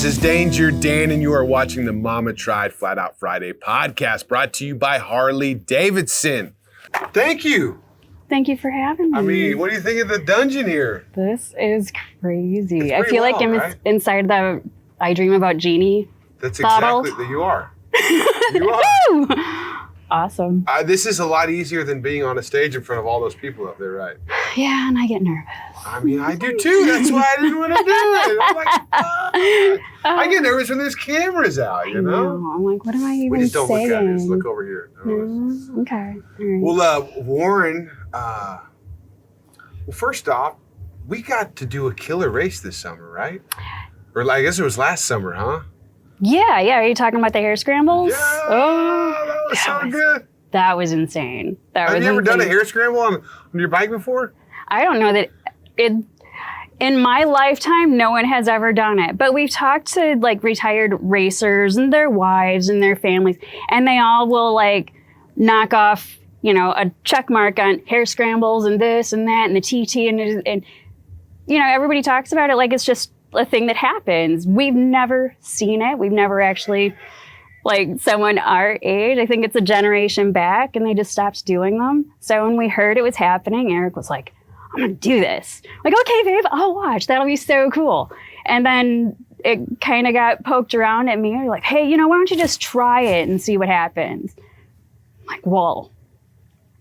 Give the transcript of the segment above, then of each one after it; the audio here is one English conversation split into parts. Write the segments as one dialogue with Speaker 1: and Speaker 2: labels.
Speaker 1: This is Danger Dan, and you are watching the Mama Tried Flat Out Friday podcast, brought to you by Harley Davidson. Thank you.
Speaker 2: Thank you for having me.
Speaker 1: I mean, what do you think of the dungeon here?
Speaker 2: This is crazy.
Speaker 1: It's
Speaker 2: I feel like I'm
Speaker 1: right?
Speaker 2: inside the I Dream About Jeannie.
Speaker 1: That's
Speaker 2: bottle.
Speaker 1: exactly that you are. You are.
Speaker 2: Awesome.
Speaker 1: This is a lot easier than being on a stage in front of all those people up there, right?
Speaker 2: Yeah, and I get nervous.
Speaker 1: I mean, I do too. That's why I didn't want to do it. I'm like, fuck. I get nervous when there's cameras out, you know?
Speaker 2: I'm like, what am I even saying?
Speaker 1: We just don't look at it. Just look over here.
Speaker 2: No? Okay. All right.
Speaker 1: Well, Warren, first off, we got to do a killer race this summer, right? Or I guess it was last summer, huh?
Speaker 2: Yeah. Are you talking about the hair scrambles?
Speaker 1: Yeah,
Speaker 2: Oh,
Speaker 1: that was so good.
Speaker 2: That was insane.
Speaker 1: Have you ever done a hair scramble on your bike before?
Speaker 2: I don't know that in my lifetime, no one has ever done it. But we've talked to like retired racers and their wives and their families, and they all will like knock off, a check mark on hair scrambles and this and that and the TT and everybody talks about it like it's just a thing that happens. We've never seen it. We've never actually, like someone our age, I think it's a generation back, and they just stopped doing them. So when we heard it was happening, Eric was like, I'm going to do this. Like, okay, babe, I'll watch. That'll be so cool. And then it kind of got poked around at me. Like, hey, why don't you just try it and see what happens? I'm like, well,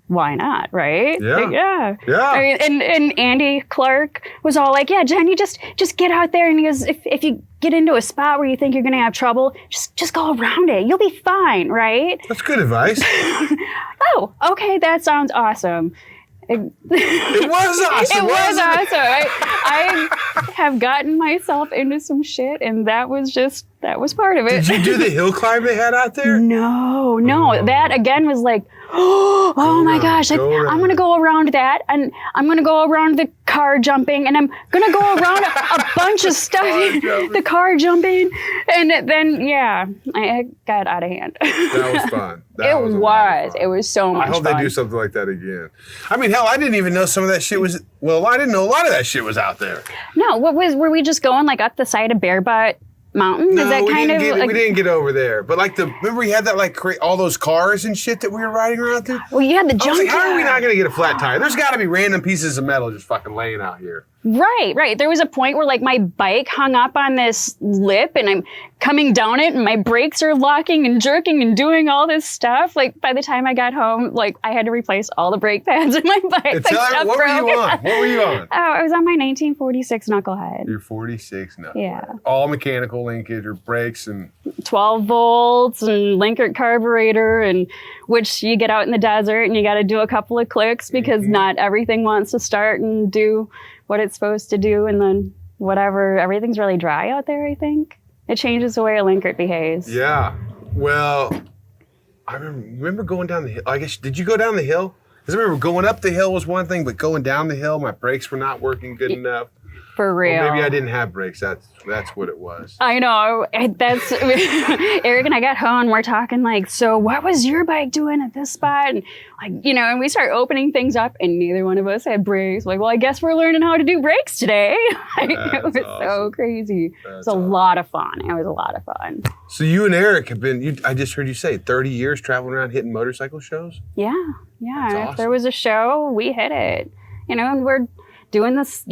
Speaker 2: why not, right?
Speaker 1: Yeah.
Speaker 2: Like, yeah.
Speaker 1: Yeah.
Speaker 2: I mean, and Andy Clark was all like, yeah, Jen, you just get out there, and he goes, if you get into a spot where you think you're going to have trouble, just go around it. You'll be fine, right?
Speaker 1: That's good advice.
Speaker 2: Oh, okay, that sounds awesome.
Speaker 1: It was awesome.
Speaker 2: It was awesome. I have gotten myself into some shit, and that was part of it.
Speaker 1: Did you do the hill climb they had out there?
Speaker 2: No. That again was like, oh my gosh, I'm going to go around that, and I'm going to go around the car jumping, and I'm going to go around a bunch of stuff, the car jumping, and then, I got out of hand.
Speaker 1: That was fun.
Speaker 2: It was so much fun.
Speaker 1: I hope they do something like that again. I mean, hell, I didn't even know some of that shit was, I didn't know a lot of that shit was out there.
Speaker 2: No, were we just going like up the side of Bear Butt Mountain?
Speaker 1: No,
Speaker 2: Is that
Speaker 1: we
Speaker 2: we
Speaker 1: didn't get over there. But remember we had that all those cars and shit that we were riding around through?
Speaker 2: Well, you had the
Speaker 1: I was like,
Speaker 2: junkyard.
Speaker 1: how are we not going to get a flat tire? There's got to be random pieces of metal just fucking laying out here.
Speaker 2: Right. There was a point where like my bike hung up on this lip, and I'm coming down it, and my brakes are locking and jerking and doing all this stuff. Like by the time I got home, like I had to replace all the brake pads in my bike.
Speaker 1: What were you on? What were you on?
Speaker 2: Oh, I was on my 1946 Knucklehead.
Speaker 1: Your 46 Knucklehead.
Speaker 2: Yeah.
Speaker 1: All mechanical linkage or brakes and
Speaker 2: 12 volts and Linkert carburetor, and which you get out in the desert and you got to do a couple of clicks because not everything wants to start and do what it's supposed to do, and then everything's really dry out there. I think it changes the way a Linkert behaves.
Speaker 1: Yeah. Well, I remember going down the hill. I guess, did you go down the hill? Because I remember going up the hill was one thing, but going down the hill, my brakes were not working good enough.
Speaker 2: For real.
Speaker 1: Or maybe I didn't have brakes. That's what it was.
Speaker 2: I know. That's Eric and I got home, and we're talking like, so what was your bike doing at this spot? And like, and we start opening things up, and neither one of us had brakes. Like, well, I guess we're learning how to do brakes today. It was awesome. So crazy. It was a lot of fun. It was a lot of fun.
Speaker 1: So you and Eric have been, I just heard you say, 30 years traveling around hitting motorcycle shows?
Speaker 2: Yeah.
Speaker 1: That's awesome.
Speaker 2: If there was a show, we hit it. And we're doing this,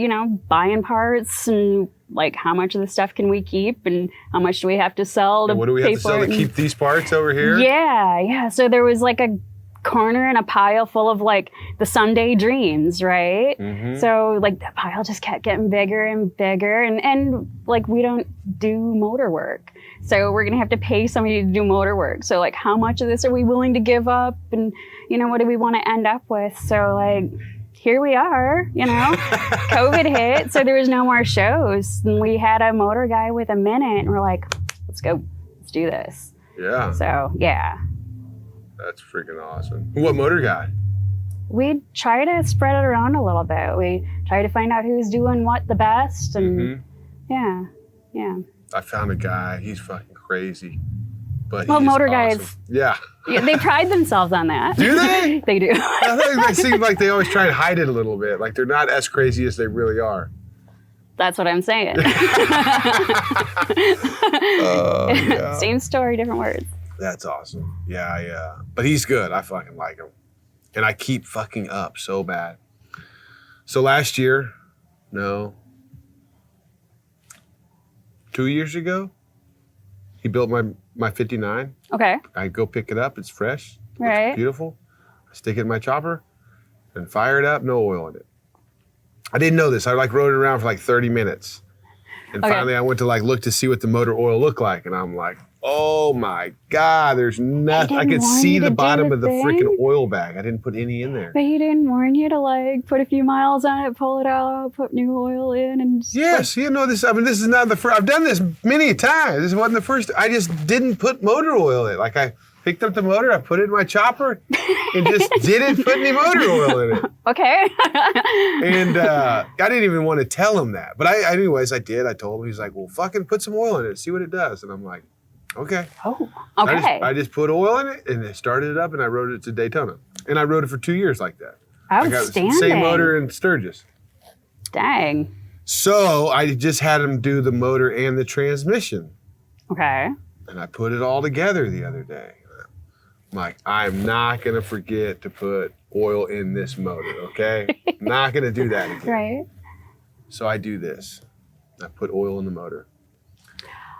Speaker 2: buying parts and like how much of the stuff can we keep and how much do we have to sell to
Speaker 1: what do we have to sell to keep these parts over here?
Speaker 2: Yeah. So there was like a corner and a pile full of like the Sunday dreams, right? Mm-hmm. So like that pile just kept getting bigger and bigger, and like we don't do motor work. So we're going to have to pay somebody to do motor work. So like how much of this are we willing to give up, and what do we want to end up with? So like here we are, COVID hit, so there was no more shows. And we had a motor guy with a minute, and we're like, let's go, let's do this.
Speaker 1: Yeah.
Speaker 2: So, yeah.
Speaker 1: That's freaking awesome. What motor guy?
Speaker 2: We try to spread it around a little bit. We try to find out who's doing what the best, and yeah.
Speaker 1: I found a guy, he's fucking crazy. But
Speaker 2: motor
Speaker 1: awesome.
Speaker 2: guys.
Speaker 1: Yeah.
Speaker 2: They pride themselves on that.
Speaker 1: Do they?
Speaker 2: They do.
Speaker 1: I think they seem like they always try and hide it a little bit. Like they're not as crazy as they really are.
Speaker 2: That's what I'm saying.
Speaker 1: Yeah.
Speaker 2: Same story, different words.
Speaker 1: That's awesome. Yeah. But he's good. I fucking like him. And I keep fucking up so bad. So last year, no, 2 years ago, he built my 59.
Speaker 2: Okay.
Speaker 1: I go pick it up. It's fresh.
Speaker 2: Right.
Speaker 1: It's beautiful. I stick it in my chopper and fire it up. No oil in it. I didn't know this. I rode it around for like 30 minutes. And
Speaker 2: Okay.
Speaker 1: finally I went to look to see what the motor oil looked like. And I'm like, oh my God, there's nothing. I
Speaker 2: didn't
Speaker 1: could
Speaker 2: warn
Speaker 1: see
Speaker 2: you
Speaker 1: the
Speaker 2: to do
Speaker 1: bottom
Speaker 2: the
Speaker 1: of the
Speaker 2: thing?
Speaker 1: freaking oil bag. I didn't put any in there.
Speaker 2: But he didn't warn you to put a few miles on it, pull it out, put new oil in, and
Speaker 1: Yes, this is not the first. I've done this many times. This wasn't the first. I just didn't put motor oil in it. I picked up the motor, I put it in my chopper, and just didn't put any motor oil in it.
Speaker 2: Okay.
Speaker 1: And I didn't even want to tell him that. But anyways, I did. I told him. He's like, well, fucking put some oil in it, see what it does. And I'm like, okay.
Speaker 2: Oh, okay.
Speaker 1: I just put oil in it, and I started it up, and I rode it to Daytona. And I rode it for 2 years like that. I got
Speaker 2: Outstanding.
Speaker 1: the same motor in Sturgis.
Speaker 2: Dang.
Speaker 1: So I just had him do the motor and the transmission.
Speaker 2: Okay.
Speaker 1: And I put it all together the other day. I'm like, I'm not going to forget to put oil in this motor, okay? Not going to do that again.
Speaker 2: Right.
Speaker 1: So I do this. I put oil in the motor.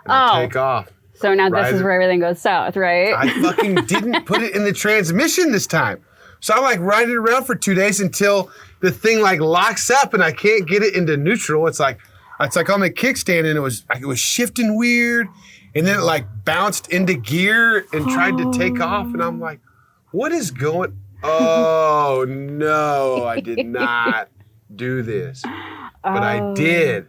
Speaker 1: And I take off.
Speaker 2: So now this is
Speaker 1: Ride-
Speaker 2: where everything goes south, right?
Speaker 1: I fucking didn't put it in the transmission this time. So I'm riding it around for 2 days until the thing locks up and I can't get it into neutral. It's like on the kickstand and it was shifting weird. And then it bounced into gear and tried to take off. And I'm like, what is going? Oh no, I did not do this. But I did.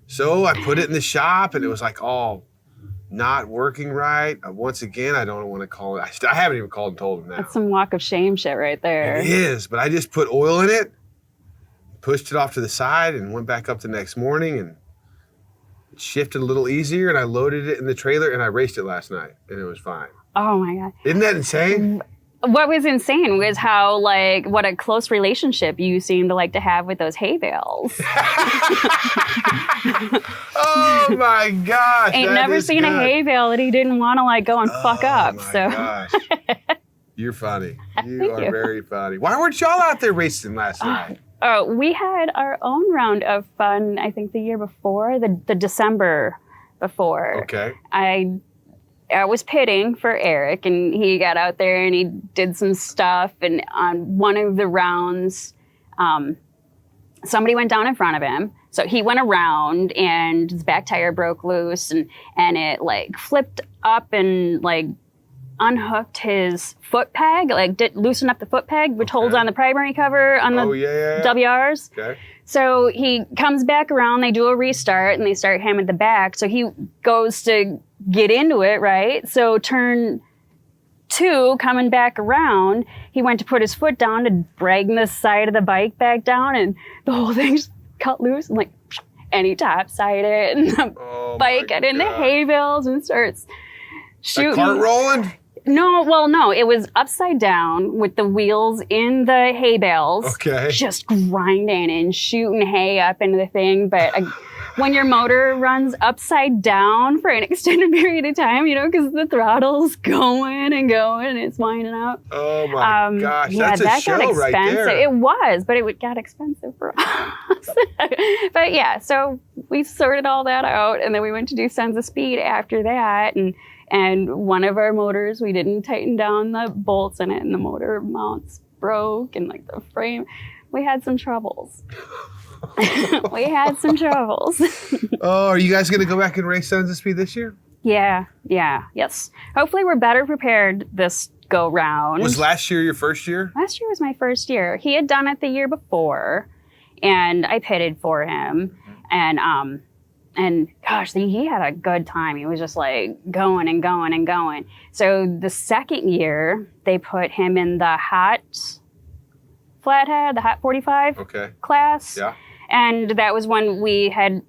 Speaker 1: So I put it in the shop and it was all not working right. Once again, I don't want to call it. I haven't even called and told him now.
Speaker 2: That's some walk of shame shit right there.
Speaker 1: It is, but I just put oil in it, pushed it off to the side and went back up the next morning and it shifted a little easier and I loaded it in the trailer and I raced it last night and it was fine.
Speaker 2: Oh my God.
Speaker 1: Isn't that insane?
Speaker 2: What was insane was how, what a close relationship you seem to have with those hay bales.
Speaker 1: Oh my gosh.
Speaker 2: Ain't
Speaker 1: that
Speaker 2: never
Speaker 1: is
Speaker 2: seen a
Speaker 1: good.
Speaker 2: hay bale that he didn't want to go and fuck up.
Speaker 1: Oh my
Speaker 2: So
Speaker 1: gosh. You're funny. You
Speaker 2: Thank
Speaker 1: are
Speaker 2: you.
Speaker 1: very funny. Why weren't y'all out there racing last night?
Speaker 2: we had our own round of fun, I think the year before, the December before.
Speaker 1: Okay.
Speaker 2: I was pitting for Eric, and he got out there and he did some stuff. And on one of the rounds, somebody went down in front of him. So he went around, and his back tire broke loose, and it flipped up and unhooked his foot peg, loosened up the foot peg, which holds on the primary cover on the WRs.
Speaker 1: Okay.
Speaker 2: So he comes back around, they do a restart, and they start him at the back. So he goes to get into it, right? So turn 2, coming back around, he went to put his foot down to bring the side of the bike back down, and the whole thing just cut loose, and he topsided, and the bike got in the hay bales and starts shooting.
Speaker 1: The cart rolling?
Speaker 2: No, it was upside down with the wheels in the hay bales.
Speaker 1: Okay.
Speaker 2: Just grinding and shooting hay up into the thing. But when your motor runs upside down for an extended period of time, because the throttle's going and going and it's winding up.
Speaker 1: Oh my gosh,
Speaker 2: yeah,
Speaker 1: that's a
Speaker 2: that
Speaker 1: show
Speaker 2: got expensive.
Speaker 1: right there.
Speaker 2: It was, but it got expensive for us. But yeah, so we sorted all that out, and then we went to do Sons of Speed after that, and one of our motors, we didn't tighten down the bolts in it, and the motor mounts broke, and the frame. We had some troubles.
Speaker 1: Oh, are you guys going to go back and race Sons of Speed this year?
Speaker 2: Yes. Hopefully we're better prepared this go round.
Speaker 1: Was last year your first year?
Speaker 2: Last year was my first year. He had done it the year before, and I pitted for him, and gosh, he had a good time. He was just going and going and going. So the second year, they put him in the hot flathead, the hot 45 class.
Speaker 1: Yeah.
Speaker 2: And that was when we had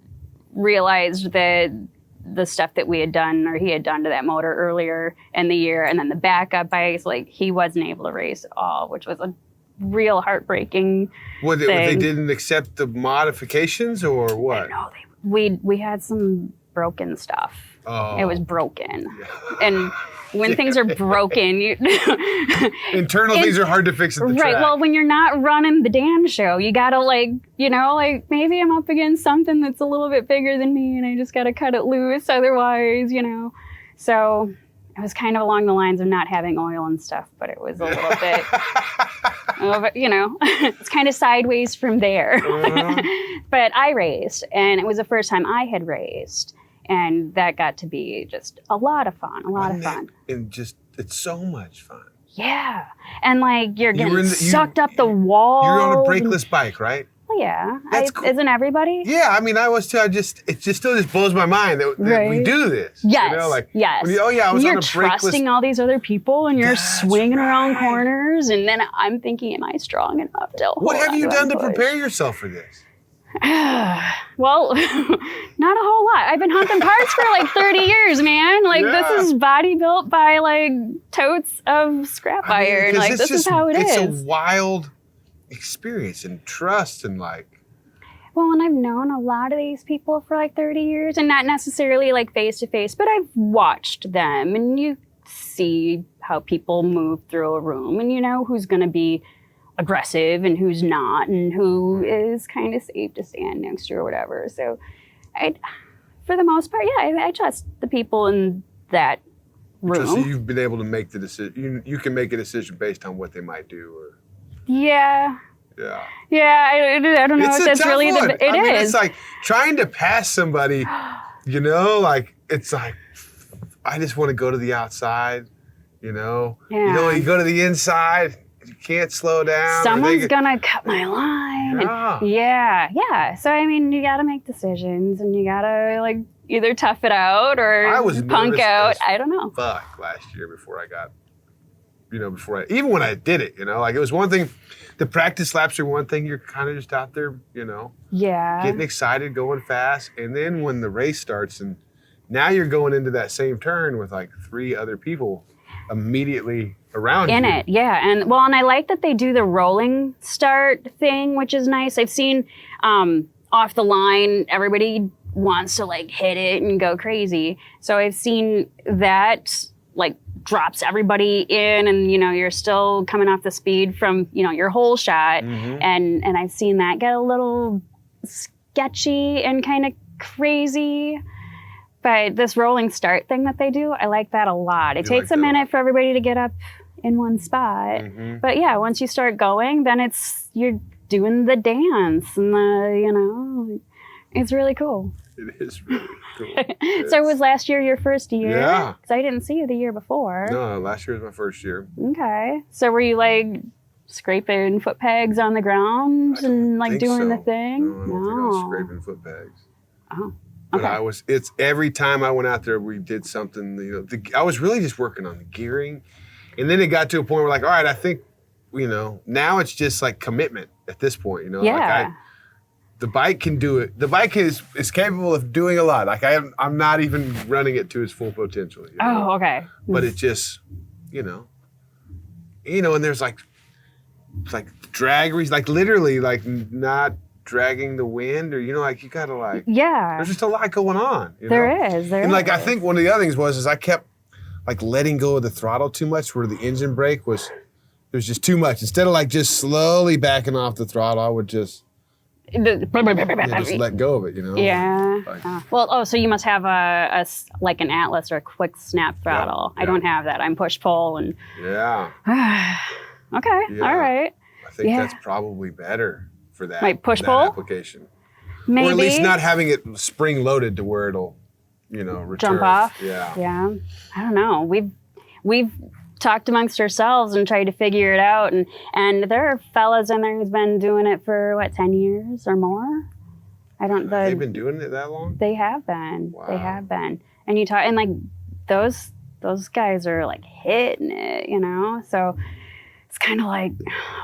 Speaker 2: realized that the stuff that we had done, or he had done to that motor earlier in the year, and then the backup bikes, he wasn't able to race at all, which was a real heartbreaking
Speaker 1: What, they
Speaker 2: thing.
Speaker 1: didn't accept the modifications or what?
Speaker 2: No, we had some broken stuff.
Speaker 1: Oh.
Speaker 2: It was broken. And when things are broken,
Speaker 1: Internal things are hard to fix at the
Speaker 2: right.
Speaker 1: track.
Speaker 2: Well, when you're not running the Dan show, you gotta maybe I'm up against something that's a little bit bigger than me and I just gotta cut it loose. Otherwise, So it was kind of along the lines of not having oil and stuff, but it was a little bit, it's kind of sideways from there. But I raced, and it was the first time I had raced. And that got to be just a lot of fun,
Speaker 1: And just, it's so much fun.
Speaker 2: Yeah. And you're
Speaker 1: You were
Speaker 2: getting
Speaker 1: in the-
Speaker 2: sucked up the wall.
Speaker 1: You're on a brakeless bike, right?
Speaker 2: Well, yeah.
Speaker 1: That's cool.
Speaker 2: Isn't everybody?
Speaker 1: Yeah, I mean, I was too. It just still just blows my mind that we
Speaker 2: Right.
Speaker 1: do this.
Speaker 2: Yes.
Speaker 1: Yes.
Speaker 2: Yes.
Speaker 1: I was
Speaker 2: you're
Speaker 1: on a brakeless.
Speaker 2: trusting all these other people and you're
Speaker 1: That's
Speaker 2: swinging around
Speaker 1: right.
Speaker 2: corners. And then I'm thinking, am I strong enough to
Speaker 1: What
Speaker 2: hold
Speaker 1: have you
Speaker 2: on
Speaker 1: done to
Speaker 2: push?
Speaker 1: prepare yourself for this?
Speaker 2: Well, not a whole lot. I've been hunting parts for 30 years, man.
Speaker 1: Yeah.
Speaker 2: This is body built by totes of scrap iron.
Speaker 1: 'Cause it's
Speaker 2: This is
Speaker 1: just-
Speaker 2: how
Speaker 1: it's
Speaker 2: is.
Speaker 1: a wild experience and trust and
Speaker 2: Well, and I've known a lot of these people for 30 years, and not necessarily face to face, but I've watched them, and you see how people move through a room, and you know who's going to be aggressive and who's not, and who is kind of safe to stand next to or whatever. So, for the most part, yeah, I trust the people in that room.
Speaker 1: So you've been able to make the decision. You can make a decision based on what they might do.
Speaker 2: Yeah.
Speaker 1: Yeah.
Speaker 2: Yeah, I don't know
Speaker 1: It's
Speaker 2: if
Speaker 1: a
Speaker 2: that's
Speaker 1: tough
Speaker 2: really
Speaker 1: one.
Speaker 2: It
Speaker 1: I mean,
Speaker 2: is.
Speaker 1: It's trying to pass somebody, it's I just want to go to the outside,
Speaker 2: Yeah.
Speaker 1: You go to the inside, you can't slow down.
Speaker 2: Someone's gonna cut my line.
Speaker 1: Yeah.
Speaker 2: So you gotta make decisions, and you gotta either tough it out or
Speaker 1: I was
Speaker 2: punk
Speaker 1: nervous
Speaker 2: out.
Speaker 1: as
Speaker 2: I don't know.
Speaker 1: Fuck last year before I got, even when I did it, it was one thing. The practice laps are one thing. You're kind of just out there,
Speaker 2: Yeah.
Speaker 1: getting excited, going fast, and then when the race starts, and now you're going into that same turn with 3 other people immediately around
Speaker 2: In
Speaker 1: you.
Speaker 2: it, yeah, and I like that they do the rolling start thing, which is nice. I've seen off the line, everybody wants to hit it and go crazy. So I've seen that drops everybody in, and you're still coming off the speed from your whole shot,
Speaker 1: Mhm.
Speaker 2: and I've seen that get a little sketchy and kind of crazy. But this rolling start thing that they do, I like that a lot. It takes
Speaker 1: like
Speaker 2: a
Speaker 1: that a
Speaker 2: minute
Speaker 1: lot.
Speaker 2: for everybody to get up in one spot.
Speaker 1: Mhm.
Speaker 2: But yeah, once you start going, then you're doing the dance and it's really cool.
Speaker 1: It is really cool.
Speaker 2: So was last year your first year?
Speaker 1: Yeah.
Speaker 2: Because I didn't see you the year before.
Speaker 1: No, last year was my first year.
Speaker 2: Okay. So were you scraping foot pegs on the ground and
Speaker 1: think
Speaker 2: doing
Speaker 1: so.
Speaker 2: the thing?
Speaker 1: No, I don't think I was scraping foot pegs.
Speaker 2: Oh.
Speaker 1: But
Speaker 2: Okay.
Speaker 1: it's every time I went out there, we did something, I was really just working on the gearing. And then it got to a point where all right, I think, now it's just commitment at this point,
Speaker 2: Yeah.
Speaker 1: the bike can do it. The bike is capable of doing a lot. I'm not even running it to its full potential.
Speaker 2: Oh, okay.
Speaker 1: But it just, and there's drag, literally, not dragging the wind, or, you gotta
Speaker 2: Yeah.
Speaker 1: there's just a lot going on.
Speaker 2: There is.
Speaker 1: And I think one of the other things was I kept letting go of the throttle too much, where the engine brake was just too much. Instead of just slowly backing off the throttle, I would just let go of it,
Speaker 2: Yeah.
Speaker 1: Like-
Speaker 2: So you must have an Atlas or a quick snap throttle.
Speaker 1: Yeah.
Speaker 2: I don't have that. I'm push pull and.
Speaker 1: Yeah.
Speaker 2: Okay.
Speaker 1: Yeah.
Speaker 2: All right.
Speaker 1: I think
Speaker 2: Yeah.
Speaker 1: that's probably better for that,
Speaker 2: Like push
Speaker 1: that
Speaker 2: pull?
Speaker 1: application.
Speaker 2: Maybe.
Speaker 1: Or at least not having it spring loaded to where it'll, return.
Speaker 2: jump off.
Speaker 1: Yeah.
Speaker 2: Yeah. I don't know. We've talked amongst ourselves and tried to figure it out, and there are fellas in there who's been doing it for 10 years or more.
Speaker 1: They've been doing it that long?
Speaker 2: They have been.
Speaker 1: Wow.
Speaker 2: They have been. And you talk, and those guys are hitting it, So it's kind of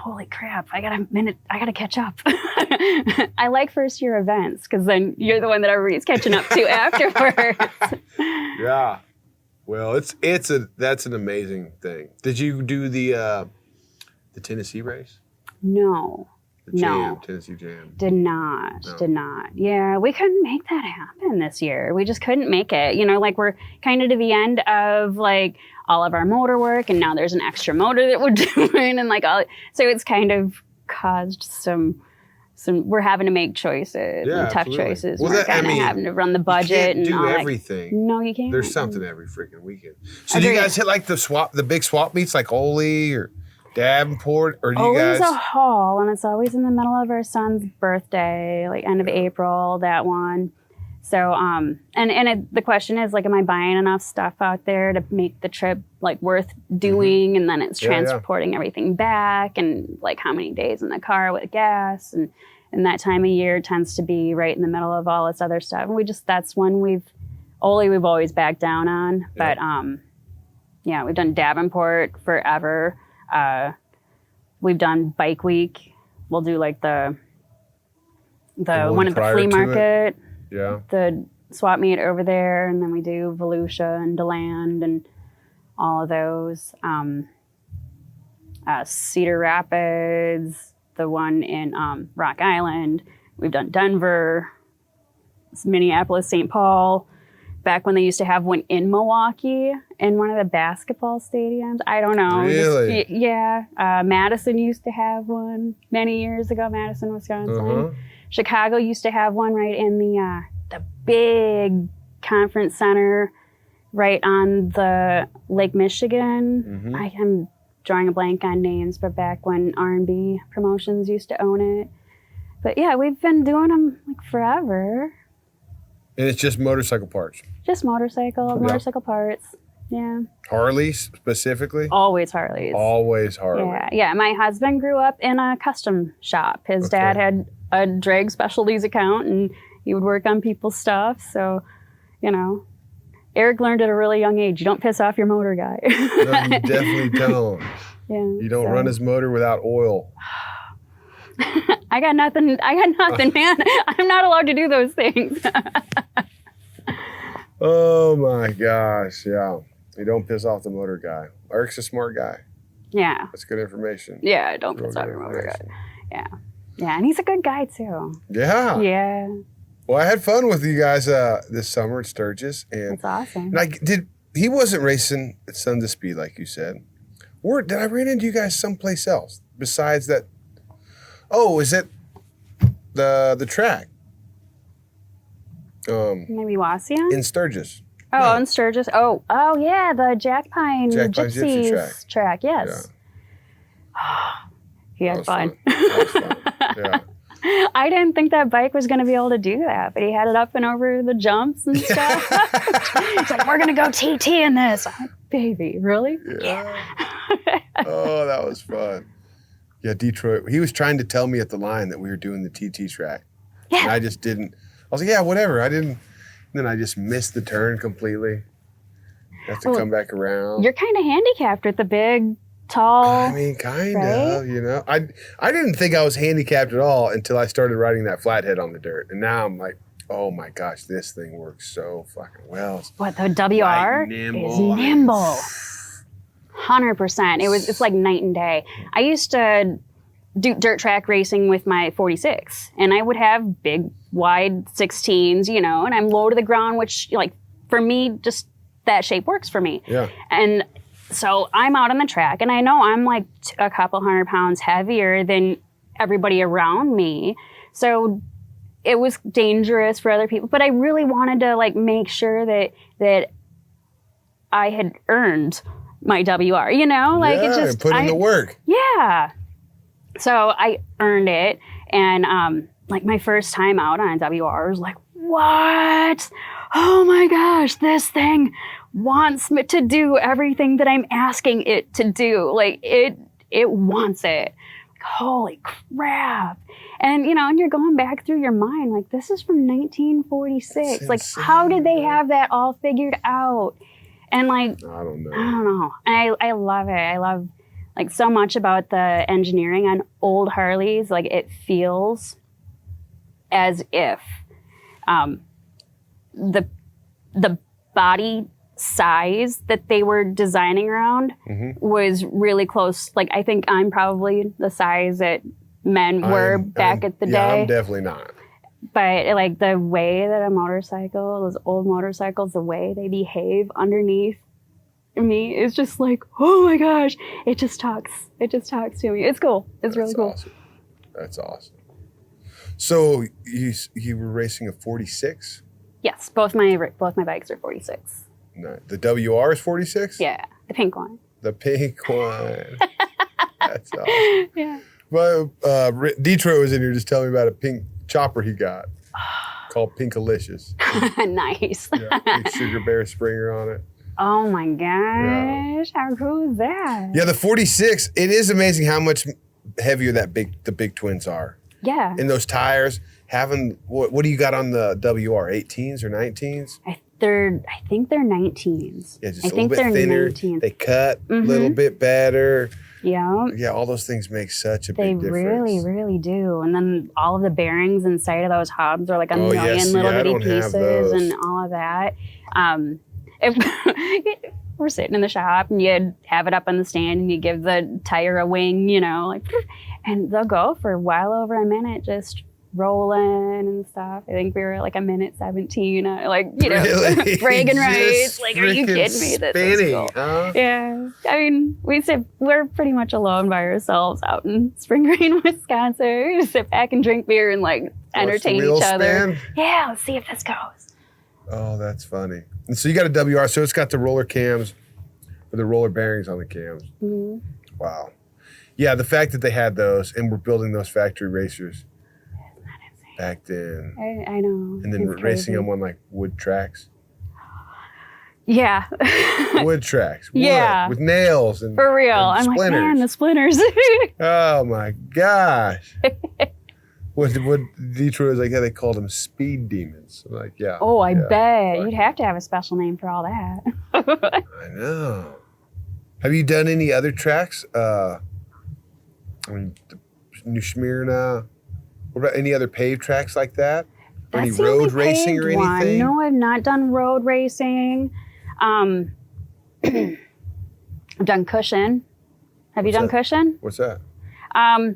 Speaker 2: holy crap! I got a minute. I got to catch up. I like first year events because then you're the one that everybody's catching up to afterwards.
Speaker 1: Yeah. Well, that's an amazing thing. Did you do the Tennessee race?
Speaker 2: No.
Speaker 1: The Jam,
Speaker 2: No.
Speaker 1: Tennessee Jam.
Speaker 2: Did not.
Speaker 1: No.
Speaker 2: Did not. Yeah, we couldn't make that happen this year. We just couldn't make it. You know, like we're kind of to the end of like all of our motor work, and now there's an extra motor that we're doing, and like all. So it's kind of caused some. We're having to make choices,
Speaker 1: Yeah,
Speaker 2: and tough
Speaker 1: absolutely.
Speaker 2: choices.
Speaker 1: Well,
Speaker 2: we're
Speaker 1: that- I
Speaker 2: kind of
Speaker 1: mean,
Speaker 2: having to run the
Speaker 1: You
Speaker 2: budget
Speaker 1: can't
Speaker 2: and
Speaker 1: do
Speaker 2: all that.
Speaker 1: everything.
Speaker 2: No, you can't.
Speaker 1: There's something every freaking weekend. So do you
Speaker 2: Agreed.
Speaker 1: guys hit like the big swap meets like Ole or Davenport, or do you
Speaker 2: Always
Speaker 1: guys?
Speaker 2: a haul, and it's always in the middle of our son's birthday, like end of April, that one. So, the question is like, am I buying enough stuff out there to make the trip like worth doing? And then it's
Speaker 1: Yeah, yeah.
Speaker 2: transporting everything back, and like how many days in the car with gas, and that time of year tends to be right in the middle of all this other stuff. And that's one we've always backed down on. But yeah, we've done Davenport forever. We've done Bike Week. We'll do like the
Speaker 1: one
Speaker 2: one at the
Speaker 1: prior
Speaker 2: flea
Speaker 1: to it?
Speaker 2: market,
Speaker 1: Yeah.
Speaker 2: the swap meet over there, and then we do Volusia and DeLand and all of those. Cedar Rapids, the one in Rock Island. We've done Denver, Minneapolis, St. Paul. Back when they used to have one in Milwaukee in one of the basketball stadiums. I don't know.
Speaker 1: Really?
Speaker 2: Yeah. Madison used to have one many years ago, Madison, Wisconsin.
Speaker 1: Uh-huh.
Speaker 2: Chicago used to have one right in the big conference center right on the Lake Michigan.
Speaker 1: Mhm.
Speaker 2: I am drawing a blank on names, but back when R&B Promotions used to own it. But yeah, we've been doing them like forever.
Speaker 1: And it's just motorcycle parts.
Speaker 2: Just motorcycle parts. Yeah.
Speaker 1: Harley specifically?
Speaker 2: Always Harleys.
Speaker 1: Always Harley.
Speaker 2: Yeah. My husband grew up in a custom shop. His dad had a drag specialties account, and he would work on people's stuff. So, you know, Eric learned at a really young age, you don't piss off your motor guy.
Speaker 1: No, you definitely don't.
Speaker 2: Yeah.
Speaker 1: You don't run his motor without oil.
Speaker 2: I got nothing, man. I'm not allowed to do those things.
Speaker 1: Oh my gosh, yeah. You don't piss off the motor guy. Eric's a smart guy.
Speaker 2: Yeah.
Speaker 1: That's good information.
Speaker 2: Yeah, don't
Speaker 1: Real
Speaker 2: piss off
Speaker 1: good
Speaker 2: your motor guy.
Speaker 1: information.
Speaker 2: Yeah. Yeah, and he's a good guy too.
Speaker 1: Yeah.
Speaker 2: Yeah.
Speaker 1: Well, I had fun with you guys this summer at Sturgis, and
Speaker 2: That's awesome.
Speaker 1: he wasn't racing at Sons of Speed like you said. Did I run into you guys someplace else besides that? Oh, is it the track?
Speaker 2: Maybe Wasia?
Speaker 1: In Sturgis.
Speaker 2: Oh, in Sturgis. Oh, yeah, the Jack Pine
Speaker 1: Gypsy
Speaker 2: Gypsies track. Yes. He
Speaker 1: That
Speaker 2: had
Speaker 1: was
Speaker 2: fun.
Speaker 1: That was fun. Yeah.
Speaker 2: I didn't think that bike was going to be able to do that, but he had it up and over the jumps and stuff. He's like, we're going to go TT in this. I'm like, baby, really?
Speaker 1: Yeah. Oh, that was fun. Yeah, Detroit. He was trying to tell me at the line that we were doing the TT track.
Speaker 2: Yeah.
Speaker 1: And I just didn't. I was like, yeah, whatever. I didn't. Then I just missed the turn completely. Have to come back around.
Speaker 2: You're kind of handicapped with the big, tall.
Speaker 1: I mean, kind
Speaker 2: right?
Speaker 1: of, you know. I didn't think I was handicapped at all until I started riding that flathead on the dirt. And now I'm like, oh my gosh, this thing works so fucking well.
Speaker 2: What, the WR is nimble. 100%. It's like night and day. I used to do dirt track racing with my 46, and I would have big, wide 16s, you know, and I'm low to the ground, which, like, for me, just that shape works for me.
Speaker 1: Yeah.
Speaker 2: And so I'm out on the track, and I know I'm like a couple 100 pounds heavier than everybody around me. So it was dangerous for other people, but I really wanted to like make sure that I had earned my WR, you know, like
Speaker 1: yeah,
Speaker 2: it just
Speaker 1: put in the work.
Speaker 2: Yeah. So I earned it, and like my first time out on a WR was like, what? Oh my gosh, this thing wants me to do everything that I'm asking it to do. Like it wants it. Holy crap. And you know, and you're going back through your mind like, this is from 1946. Like, how did they have that all figured out? And like,
Speaker 1: I don't know.
Speaker 2: And I love it. I love like so much about the engineering on old Harleys. Like it feels as if the body size that they were designing around was really close. Like, I think I'm probably the size that men were back at the day.
Speaker 1: I'm definitely not.
Speaker 2: But like the way that a motorcycle, those old motorcycles, the way they behave underneath me is just like, oh my gosh, it just talks to me. It's cool. It's really cool.
Speaker 1: Awesome. That's awesome. So you were racing a 46?
Speaker 2: Yes, both my bikes are 46.
Speaker 1: No, the WR is 46?
Speaker 2: Yeah, the pink one.
Speaker 1: The pink one. That's awesome.
Speaker 2: Yeah.
Speaker 1: Well, Detroit was in here just telling me about a pink chopper he got called Pinkalicious.
Speaker 2: Nice.
Speaker 1: Yeah, big Sugar Bear Springer on it.
Speaker 2: Oh my gosh, how cool is that?
Speaker 1: Yeah, the 46, it is amazing how much heavier the big twins are.
Speaker 2: Yeah.
Speaker 1: And those tires, having, what do you got on the WR, 18s or 19s?
Speaker 2: I think they're 19s.
Speaker 1: Yeah, just
Speaker 2: I
Speaker 1: a
Speaker 2: think
Speaker 1: little bit
Speaker 2: they're
Speaker 1: thinner.
Speaker 2: 19s.
Speaker 1: They cut a little bit better.
Speaker 2: Yeah.
Speaker 1: Yeah, all those things make such a
Speaker 2: They
Speaker 1: big difference.
Speaker 2: really, really do. And then all of the bearings inside of those hubs are like a million little bitty pieces and all of that. If we're sitting in the shop and you'd have it up on the stand and you give the tire a wing, like, and they'll go for well over a minute just rolling and stuff. I think we were at like a minute 17,
Speaker 1: Really?
Speaker 2: bragging rights.
Speaker 1: Just
Speaker 2: Like, are you kidding me? This is
Speaker 1: spinning,
Speaker 2: cool.
Speaker 1: huh?
Speaker 2: Yeah. I mean, we're pretty much alone by ourselves out in Spring Green, Wisconsin. We just sit back and drink beer and like entertain
Speaker 1: wheels
Speaker 2: each other.
Speaker 1: spin?
Speaker 2: Yeah, let's see if this goes.
Speaker 1: Oh, that's funny. And so you got a WR, so it's got the roller cams or the roller bearings on the cams.
Speaker 2: Mm-hmm.
Speaker 1: Wow. Yeah, the fact that they had those and were building those factory racers back then.
Speaker 2: I know.
Speaker 1: And then
Speaker 2: It's
Speaker 1: racing
Speaker 2: crazy.
Speaker 1: them on like wood tracks.
Speaker 2: Yeah.
Speaker 1: Wood tracks. Wood,
Speaker 2: Yeah.
Speaker 1: with nails and
Speaker 2: For real.
Speaker 1: and
Speaker 2: I'm
Speaker 1: splinters.
Speaker 2: like, man, the splinters.
Speaker 1: Oh my gosh. What Detroit was like, yeah, they called them speed demons. I'm like, yeah.
Speaker 2: Oh, I
Speaker 1: yeah.
Speaker 2: bet. You'd have to have a special name for all that.
Speaker 1: I know. Have you done any other tracks? I mean, New Smyrna. What about any other paved tracks like that? Or any
Speaker 2: That's the only
Speaker 1: road racing or
Speaker 2: paved one.
Speaker 1: anything?
Speaker 2: No, I've not done road racing. I've done cushion. Have you
Speaker 1: What's
Speaker 2: done
Speaker 1: that?
Speaker 2: cushion?
Speaker 1: What's that?
Speaker 2: I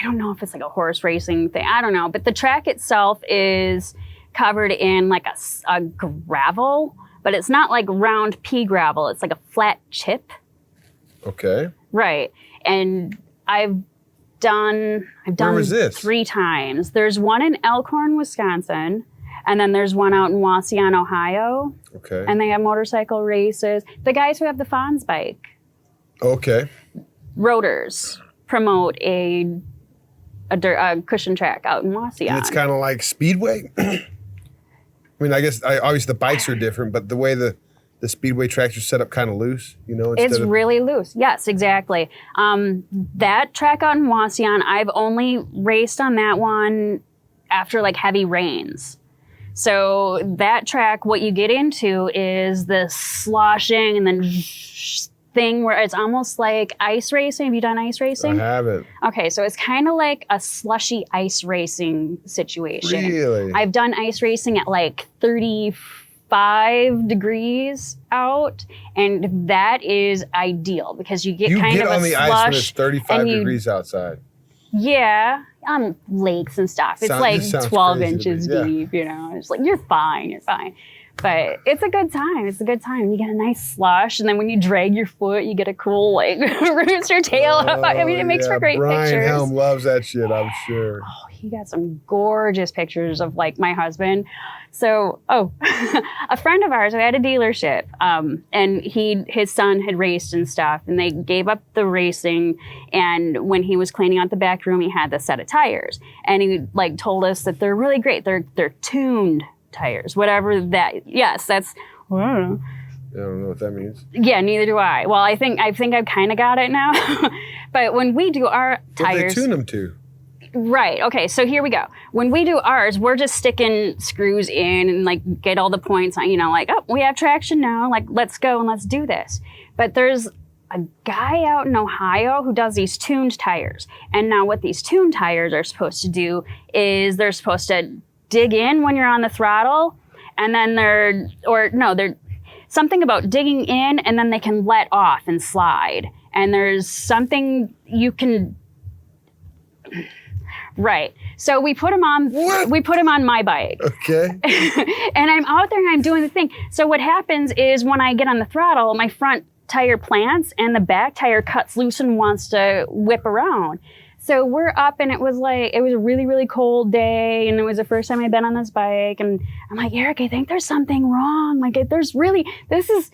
Speaker 2: don't know if it's like a horse racing thing. I don't know. But the track itself is covered in like a gravel, but it's not like round pea gravel. It's like a flat chip.
Speaker 1: Okay.
Speaker 2: Right. And I've done
Speaker 1: Where was this?
Speaker 2: 3 times. There's one in Elkhorn, Wisconsin, and then there's one out in Wasion, Ohio,
Speaker 1: Okay.
Speaker 2: and they have motorcycle races. The guys who have the Fonz bike,
Speaker 1: Okay.
Speaker 2: Rotors, promote a cushion track out in Wasion.
Speaker 1: And it's kind of like Speedway. I mean, I guess obviously the bikes are different, but the way the Speedway tracks are set up kind of loose,
Speaker 2: It's
Speaker 1: instead of,
Speaker 2: really loose. Yes, exactly. That track out in Wasion, I've only raced on that one after like heavy rains. So that track, what you get into is this sloshing and then thing where it's almost like ice racing. Have you done ice
Speaker 1: I
Speaker 2: racing?
Speaker 1: haven't.
Speaker 2: Okay, so it's kind of like a slushy ice racing situation.
Speaker 1: Really?
Speaker 2: I've done ice racing at like 35 degrees out, and that is ideal because you get
Speaker 1: You
Speaker 2: kind
Speaker 1: get
Speaker 2: of
Speaker 1: on
Speaker 2: a
Speaker 1: the
Speaker 2: slush.
Speaker 1: ice when it's 35
Speaker 2: and you-
Speaker 1: degrees outside.
Speaker 2: Yeah, on lakes and stuff. It's
Speaker 1: This
Speaker 2: like
Speaker 1: sounds
Speaker 2: 12
Speaker 1: crazy to
Speaker 2: inches
Speaker 1: me, yeah.
Speaker 2: deep, It's like, you're fine. But it's a good time. It's a good time. You get a nice slush, and then when you drag your foot, you get a cool, like, rooster tail up. I mean, it makes for great
Speaker 1: Brian
Speaker 2: pictures.
Speaker 1: Helm loves that shit, I'm sure.
Speaker 2: Oh, he got some gorgeous pictures of like my husband. So, a friend of ours who had a dealership, and his son had raced and stuff, and they gave up the racing. And when he was cleaning out the back room, he had this set of tires, and he like told us that they're really great. They're tuned tires, whatever that. Yes, that's. I don't know.
Speaker 1: I don't know what that means.
Speaker 2: Yeah, neither do I. Well, I think I've kind of got it now. But when we do our
Speaker 1: What do
Speaker 2: tires,
Speaker 1: they tune them to?
Speaker 2: right. Okay, so here we go. When we do ours, we're just sticking screws in and like get all the points on, like, oh, we have traction now. Like, let's go and let's do this. But there's a guy out in Ohio who does these tuned tires. And now what these tuned tires are supposed to do is they're supposed to dig in when you're on the throttle and then they're something about digging in and then they can let off and slide. And there's something you can, right. So we put him on, my bike.
Speaker 1: Okay.
Speaker 2: And I'm out there and I'm doing the thing. So what happens is when I get on the throttle, my front tire plants and the back tire cuts loose and wants to whip around. So we're up and it was a really, really cold day and it was the first time I'd been on this bike and I'm like, Eric, I think there's something wrong. Like this is,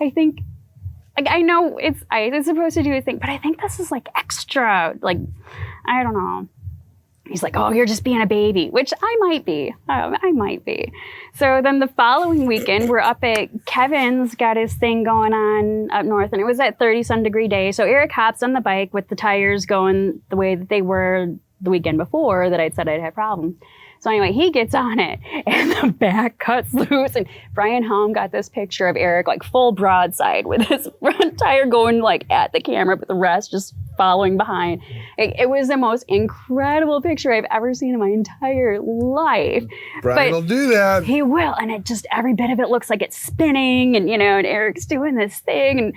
Speaker 2: I think, like, I know it's supposed to do a thing, but I think this is like extra, like, I don't know. He's like, oh, you're just being a baby, which I might be. I might be. So then the following weekend, we're up at Kevin's, got his thing going on up north, and it was that 30-some degree day. So Eric hops on the bike with the tires going the way that they were the weekend before that I'd said I'd have problems. So anyway, he gets on it, and the back cuts loose, and Brian Helm got this picture of Eric, like, full broadside with his front tire going, like, at the camera, but the rest just following behind. It was the most incredible picture I've ever seen in my entire life.
Speaker 1: Brian will do that.
Speaker 2: He will, and it just, every bit of it looks like it's spinning, and, and Eric's doing this thing, and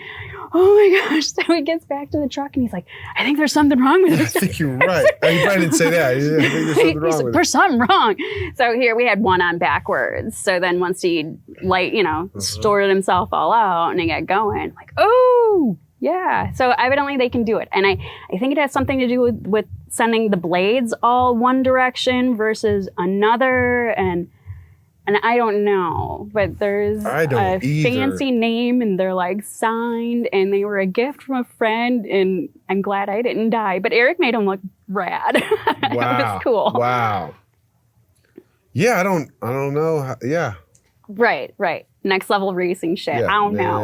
Speaker 2: oh my gosh. So he gets back to the truck, and he's like, I think there's something wrong with this.
Speaker 1: I think you're right. He probably didn't say that. I think there's something wrong with it.
Speaker 2: There's something wrong. So here we had one on backwards. So then once he sorted himself all out and he got going, like, oh, yeah. So evidently they can do it. And I think it has something to do with sending the blades all one direction versus another. And I don't know, but there's a fancy name and they're like signed and they were a gift from a friend and I'm glad I didn't die. But Eric made them look rad.
Speaker 1: Wow.
Speaker 2: It was cool.
Speaker 1: Wow. Yeah, I don't know. Yeah.
Speaker 2: Right. Next level racing shit.
Speaker 1: Yeah,
Speaker 2: I don't know.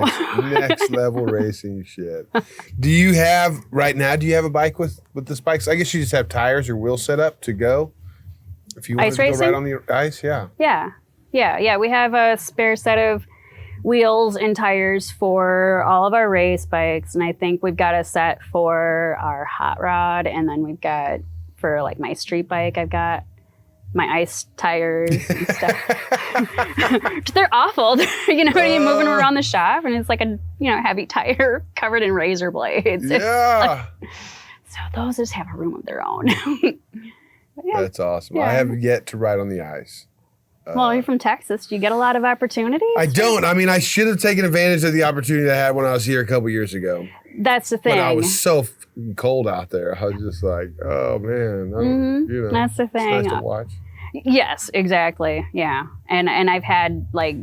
Speaker 1: Next level racing shit. Do you have a bike with the spikes? I guess you just have tires or wheels set up to go. If you want to go right on the ice, yeah. Yeah. We have a spare set of wheels and tires for all of our race bikes. And I think we've got a set for our hot rod. And then we've got, for like my street bike, I've got my ice tires and stuff. They're awful. You're moving around the shop and it's like a, heavy tire covered in razor blades. Yeah.
Speaker 2: So those just have a room of their own.
Speaker 1: Yeah. That's awesome. Yeah. I have yet to ride on the ice.
Speaker 2: Well, you're from Texas. Do you get a lot of opportunities?
Speaker 1: I don't. I mean, I should have taken advantage of the opportunity I had when I was here a couple years ago.
Speaker 2: That's the thing.
Speaker 1: But I was so cold out there. I was just like, oh, man.
Speaker 2: That's the thing.
Speaker 1: It's nice to watch.
Speaker 2: Yes, exactly. Yeah. And I've had, like,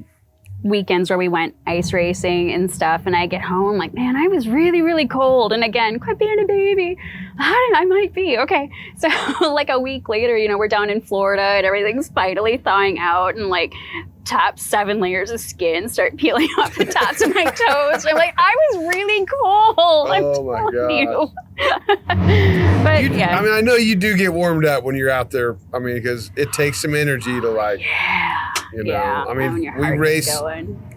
Speaker 2: weekends where we went ice racing and stuff, and I get home like, man, I was really, really cold. And again, quit being a baby. I might be. Okay. So like a week later, we're down in Florida and everything's finally thawing out and like top 7 layers of skin start peeling off the tops of my toes. I'm like, I was really cold.
Speaker 1: Oh my God.
Speaker 2: But
Speaker 1: I mean, I know you do get warmed up when you're out there. I mean, because it takes some energy to like, I mean, we raced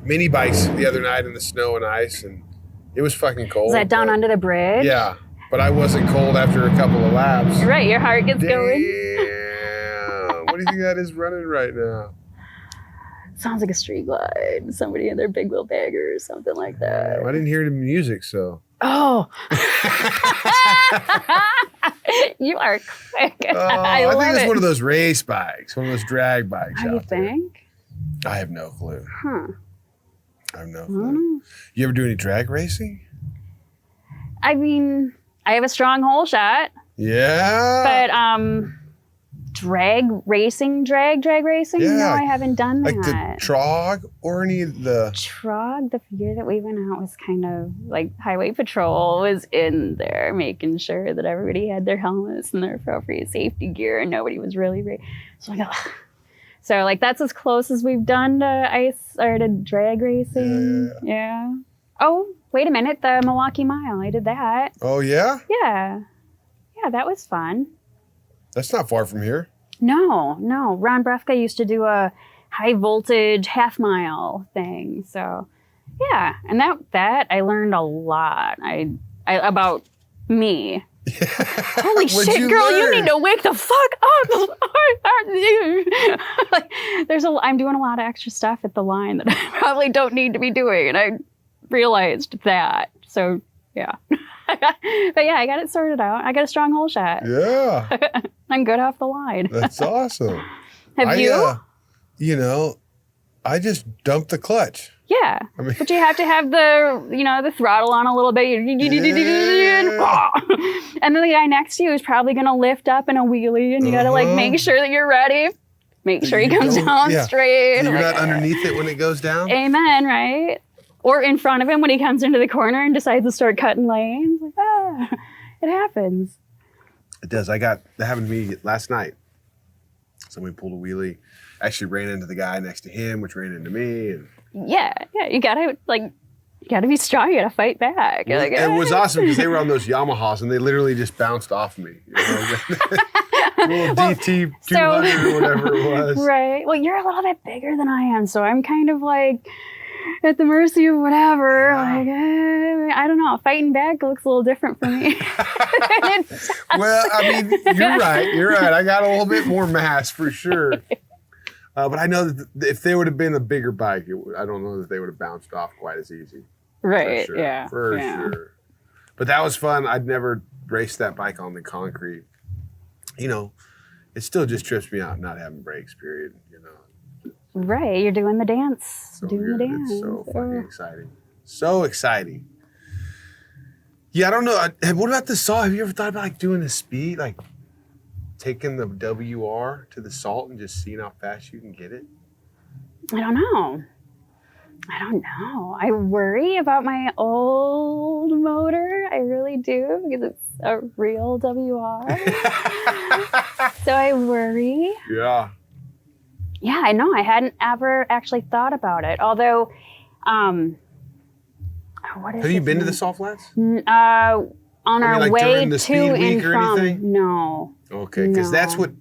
Speaker 1: mini bikes the other night in the snow and ice and it was fucking cold.
Speaker 2: Is that down under the bridge?
Speaker 1: Yeah. But I wasn't cold after a couple of laps.
Speaker 2: You're right. Your heart gets going.
Speaker 1: What do you think that is running right now?
Speaker 2: Sounds like a street glide. Somebody in their big wheel bagger or something like that.
Speaker 1: I didn't hear the music, so.
Speaker 2: Oh. You are quick. I
Speaker 1: think it's
Speaker 2: it.
Speaker 1: one of those race bikes, one of those drag bikes.
Speaker 2: How do you think?
Speaker 1: I have no clue.
Speaker 2: Huh.
Speaker 1: I have no clue. You ever do any drag racing?
Speaker 2: I mean, I have a strong hole shot.
Speaker 1: Yeah.
Speaker 2: But drag racing?
Speaker 1: Yeah.
Speaker 2: No, I haven't done that.
Speaker 1: Like the Trog or any of the...
Speaker 2: Trog, the year that we went out was kind of like Highway Patrol was in there making sure that everybody had their helmets and their appropriate safety gear and nobody was really... So like that's as close as we've done to ice or to drag racing. Yeah. Oh, wait a minute. The Milwaukee Mile. I did that.
Speaker 1: Oh, yeah?
Speaker 2: Yeah. Yeah, that was fun.
Speaker 1: That's not far from here. No.
Speaker 2: Ron Brefka used to do a high voltage half mile thing. So, yeah. And that I learned a lot about me. Holy
Speaker 1: What'd
Speaker 2: shit,
Speaker 1: you
Speaker 2: girl, you
Speaker 1: learn?
Speaker 2: need to wake the fuck up. Like, I'm doing a lot of extra stuff at the line that I probably don't need to be doing. And I realized that. So, yeah. But yeah, I got it sorted out. I got a strong hole shot.
Speaker 1: Yeah.
Speaker 2: I'm good off the line.
Speaker 1: That's awesome.
Speaker 2: Have you?
Speaker 1: I just dumped the clutch.
Speaker 2: Yeah.
Speaker 1: I mean-
Speaker 2: But you have to have the throttle on a little bit. And then the guy next to you is probably going to lift up in a wheelie, and you got to make sure that you're ready. Make sure he comes down straight.
Speaker 1: You're not underneath it when it goes down?
Speaker 2: Amen, right? Or in front of him when he comes into the corner and decides to start cutting lanes. Like, it happens.
Speaker 1: It does. That happened to me last night. Somebody pulled a wheelie. Actually ran into the guy next to him, which ran into me. And
Speaker 2: Yeah, you gotta be strong. You gotta fight back. You're like,
Speaker 1: it was awesome because they were on those Yamahas and they literally just bounced off me. Little DT 200 or whatever it was.
Speaker 2: Right. Well, you're a little bit bigger than I am, so I'm kind of like at the mercy of whatever. Like, I don't know. Fighting back looks a little different for me.
Speaker 1: Well, I mean, you're right. I got a little bit more mass for sure. But I know that if they would have been a bigger bike, I don't know that they would have bounced off quite as easy.
Speaker 2: Right.
Speaker 1: For sure.
Speaker 2: Yeah.
Speaker 1: For sure. But that was fun. I'd never raced that bike on the concrete. It still just trips me out not having brakes, period.
Speaker 2: Right. You're doing the dance.
Speaker 1: So
Speaker 2: doing the
Speaker 1: good.
Speaker 2: dance.
Speaker 1: It's so fucking exciting. So exciting. Yeah, I don't know. What about the salt? Have you ever thought about doing the speed? Like taking the WR to the salt and just seeing how fast you can get it?
Speaker 2: I don't know. I worry about my old motor. I really do, because it's a real WR. So I worry.
Speaker 1: Yeah.
Speaker 2: Yeah, I know. I hadn't ever actually thought about it. Although, what is
Speaker 1: Have you
Speaker 2: its
Speaker 1: been to
Speaker 2: name?
Speaker 1: the Salt Flats?
Speaker 2: On our
Speaker 1: like
Speaker 2: way
Speaker 1: during the
Speaker 2: to
Speaker 1: speed week
Speaker 2: and
Speaker 1: or
Speaker 2: from.
Speaker 1: anything?
Speaker 2: No.
Speaker 1: Okay, because that's
Speaker 2: No.
Speaker 1: what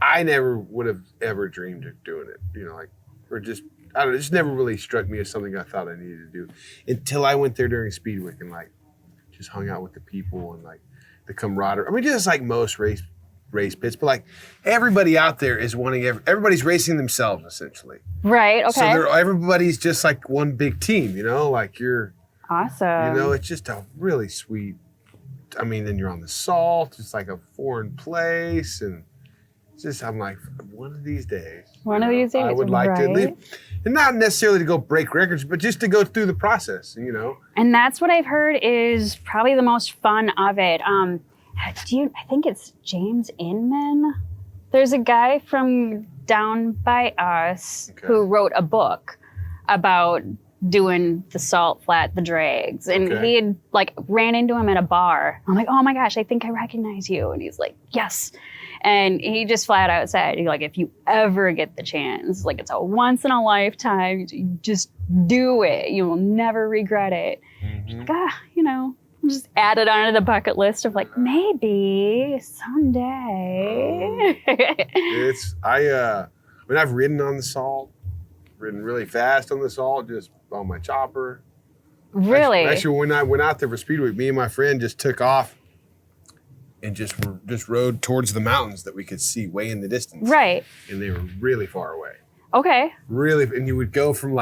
Speaker 1: I never would have ever dreamed of doing it. Or just, I don't know, it just never really struck me as something I thought I needed to do until I went there during Speed Week and just hung out with the people and the camaraderie. I mean, just like most race pits, but everybody out there is everybody's racing themselves essentially.
Speaker 2: Right. Okay.
Speaker 1: So everybody's just like one big team, you're,
Speaker 2: Awesome.
Speaker 1: it's just a really sweet, I mean, then you're on the salt, it's like a foreign place, and it's just, I'm like, one of these days.
Speaker 2: One of these days,
Speaker 1: I would like to
Speaker 2: right?
Speaker 1: leave, and not necessarily to go break records, but just to go through the process,
Speaker 2: And that's what I've heard is probably the most fun of it. I think it's James Inman. There's a guy from down by us who wrote a book about doing the salt flat, the drags. And he had ran into him at a bar. I'm like, oh my gosh, I think I recognize you. And he's like, yes. And he just flat out said, if you ever get the chance, it's a once in a lifetime, you just do it. You will never regret it. Just add it onto the bucket list of maybe someday.
Speaker 1: I've ridden on the salt, ridden really fast on the salt, just on my chopper.
Speaker 2: Really?
Speaker 1: Actually, when I went out there for Speed Week, me and my friend just took off and just rode towards the mountains that we could see way in the distance.
Speaker 2: Right.
Speaker 1: And they were really far away.
Speaker 2: Okay.
Speaker 1: Really, and you would go from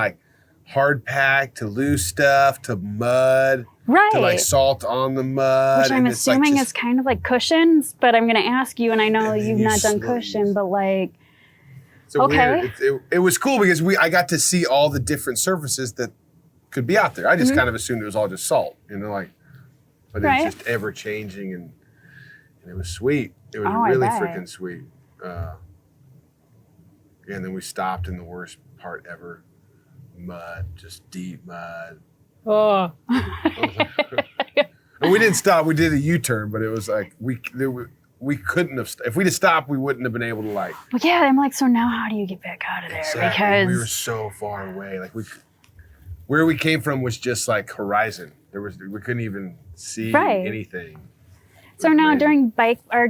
Speaker 1: hard pack to loose stuff to mud.
Speaker 2: Right.
Speaker 1: To salt on the mud.
Speaker 2: Which I'm
Speaker 1: and it's
Speaker 2: assuming is kind of like cushions, but I'm going to ask you, and I know
Speaker 1: And then
Speaker 2: you've
Speaker 1: you
Speaker 2: not done
Speaker 1: slow-
Speaker 2: cushion, but
Speaker 1: So
Speaker 2: okay.
Speaker 1: weird. It was cool because I got to see all the different surfaces that could be out there. I just kind of assumed it was all just salt, but
Speaker 2: Right.
Speaker 1: it's just ever changing, and it was sweet. It was
Speaker 2: I
Speaker 1: really
Speaker 2: bet.
Speaker 1: freaking sweet. And then we stopped in the worst part ever, mud, just deep mud.
Speaker 2: Oh.
Speaker 1: And we didn't stop. We did a U-turn, but it was we couldn't have. If we'd have stopped, we wouldn't have been able to
Speaker 2: Well, yeah, I'm like, so now how do you get back out of there?
Speaker 1: Exactly.
Speaker 2: Because
Speaker 1: We were so far away. Where we came from was just horizon. We couldn't even see
Speaker 2: Right.
Speaker 1: anything.
Speaker 2: so
Speaker 1: It was
Speaker 2: now
Speaker 1: amazing.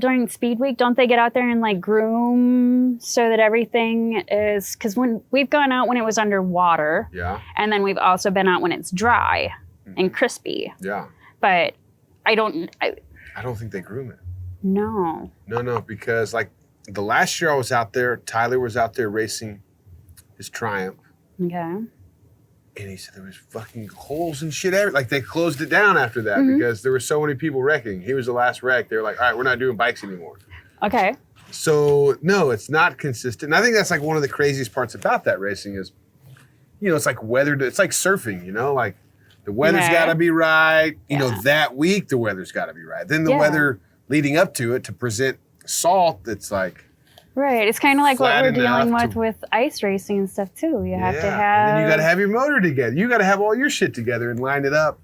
Speaker 2: during Speed Week, don't they get out there and groom so that everything is? Because when we've gone out when it was underwater,
Speaker 1: Yeah,
Speaker 2: and then we've also been out when it's dry and crispy.
Speaker 1: yeah.
Speaker 2: But I don't.
Speaker 1: I don't think they groom it.
Speaker 2: No.
Speaker 1: No, because like the last year I was out there, Tyler was out there racing his Triumph.
Speaker 2: Okay.
Speaker 1: And he said there was fucking holes and shit. Like they closed it down after that because there were so many people wrecking. He was the last wreck. They were like, all right, we're not doing bikes anymore.
Speaker 2: Okay.
Speaker 1: So no, it's not consistent. And I think that's like one of the craziest parts about that racing is, it's like weather. It's like surfing, like the weather's got to be right. You know, that week the weather's got to be right. Then the weather leading up to it to present salt that's like.
Speaker 2: Right. It's kind of like what we're dealing with ice racing and stuff too. You have to have.
Speaker 1: And then you got to have your motor together. You got to have all your shit together and line it up.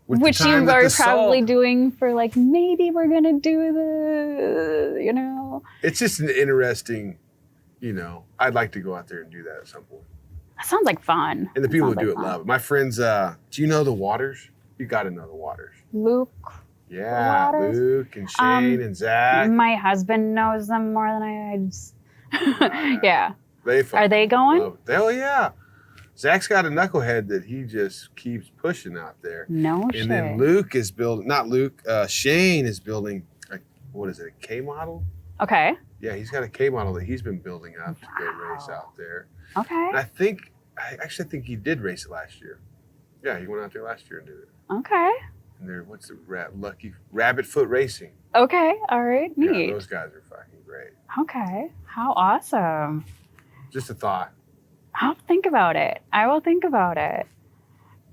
Speaker 2: Which you are probably doing for like, maybe we're going to do the,
Speaker 1: It's just an interesting, I'd like to go out there and do that at some point.
Speaker 2: That sounds like fun.
Speaker 1: And the people who do it love it. My friends, do you know the Waters? You got to know the Waters.
Speaker 2: Luke.
Speaker 1: Yeah,
Speaker 2: Waters.
Speaker 1: Luke and Shane and Zach.
Speaker 2: My husband knows them more than I just. Yeah. Are they going?
Speaker 1: Hell yeah. Zach's got a knucklehead that he just keeps pushing out there.
Speaker 2: No shit.
Speaker 1: And then Luke is building, not Luke, Shane is building, what is it, a K model?
Speaker 2: Okay.
Speaker 1: Yeah, he's got a K model that he's been building up to go race out there.
Speaker 2: Okay.
Speaker 1: And I actually think he did race it last year. Yeah, he went out there last year and did it.
Speaker 2: Okay.
Speaker 1: And they're, what's the Lucky Rabbit Foot Racing.
Speaker 2: Okay, all right, neat.
Speaker 1: Yeah, those guys are fucking great.
Speaker 2: Okay, how awesome.
Speaker 1: Just a thought.
Speaker 2: I'll think about it. I will think about it.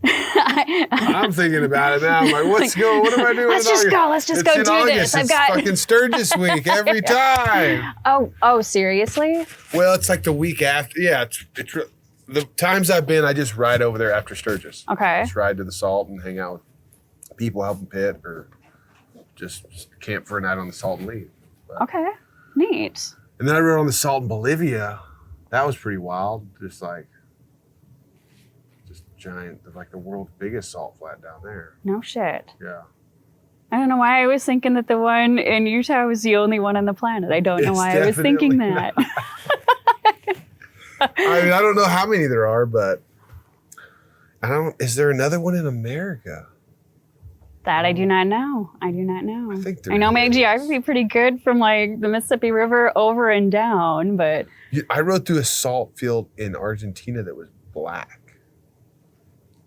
Speaker 1: I'm thinking about it now. I'm like, what am I doing?
Speaker 2: Let's just go do
Speaker 1: August.
Speaker 2: this. I've got
Speaker 1: fucking Sturgis week every time.
Speaker 2: Oh, seriously?
Speaker 1: Well, it's like the week after. Yeah, it's the times I've been, I just ride over there after Sturgis.
Speaker 2: Okay.
Speaker 1: Just ride to the Salt and hang out with people helping pit or just camp for a night on the Salt and leave. But,
Speaker 2: okay, neat.
Speaker 1: And then I rode on the Salt in Bolivia. That was pretty wild. Just giant, like the world's biggest salt flat down there.
Speaker 2: No shit.
Speaker 1: Yeah.
Speaker 2: I don't know why I was thinking that the one in Utah was the only one on the planet. I don't know why I was thinking that.
Speaker 1: I mean, I don't know how many there are, but is there another one in America?
Speaker 2: That I do not know. I
Speaker 1: think
Speaker 2: I know my geography pretty good from like the Mississippi River over and down, but
Speaker 1: I rode through a salt field in Argentina that was black.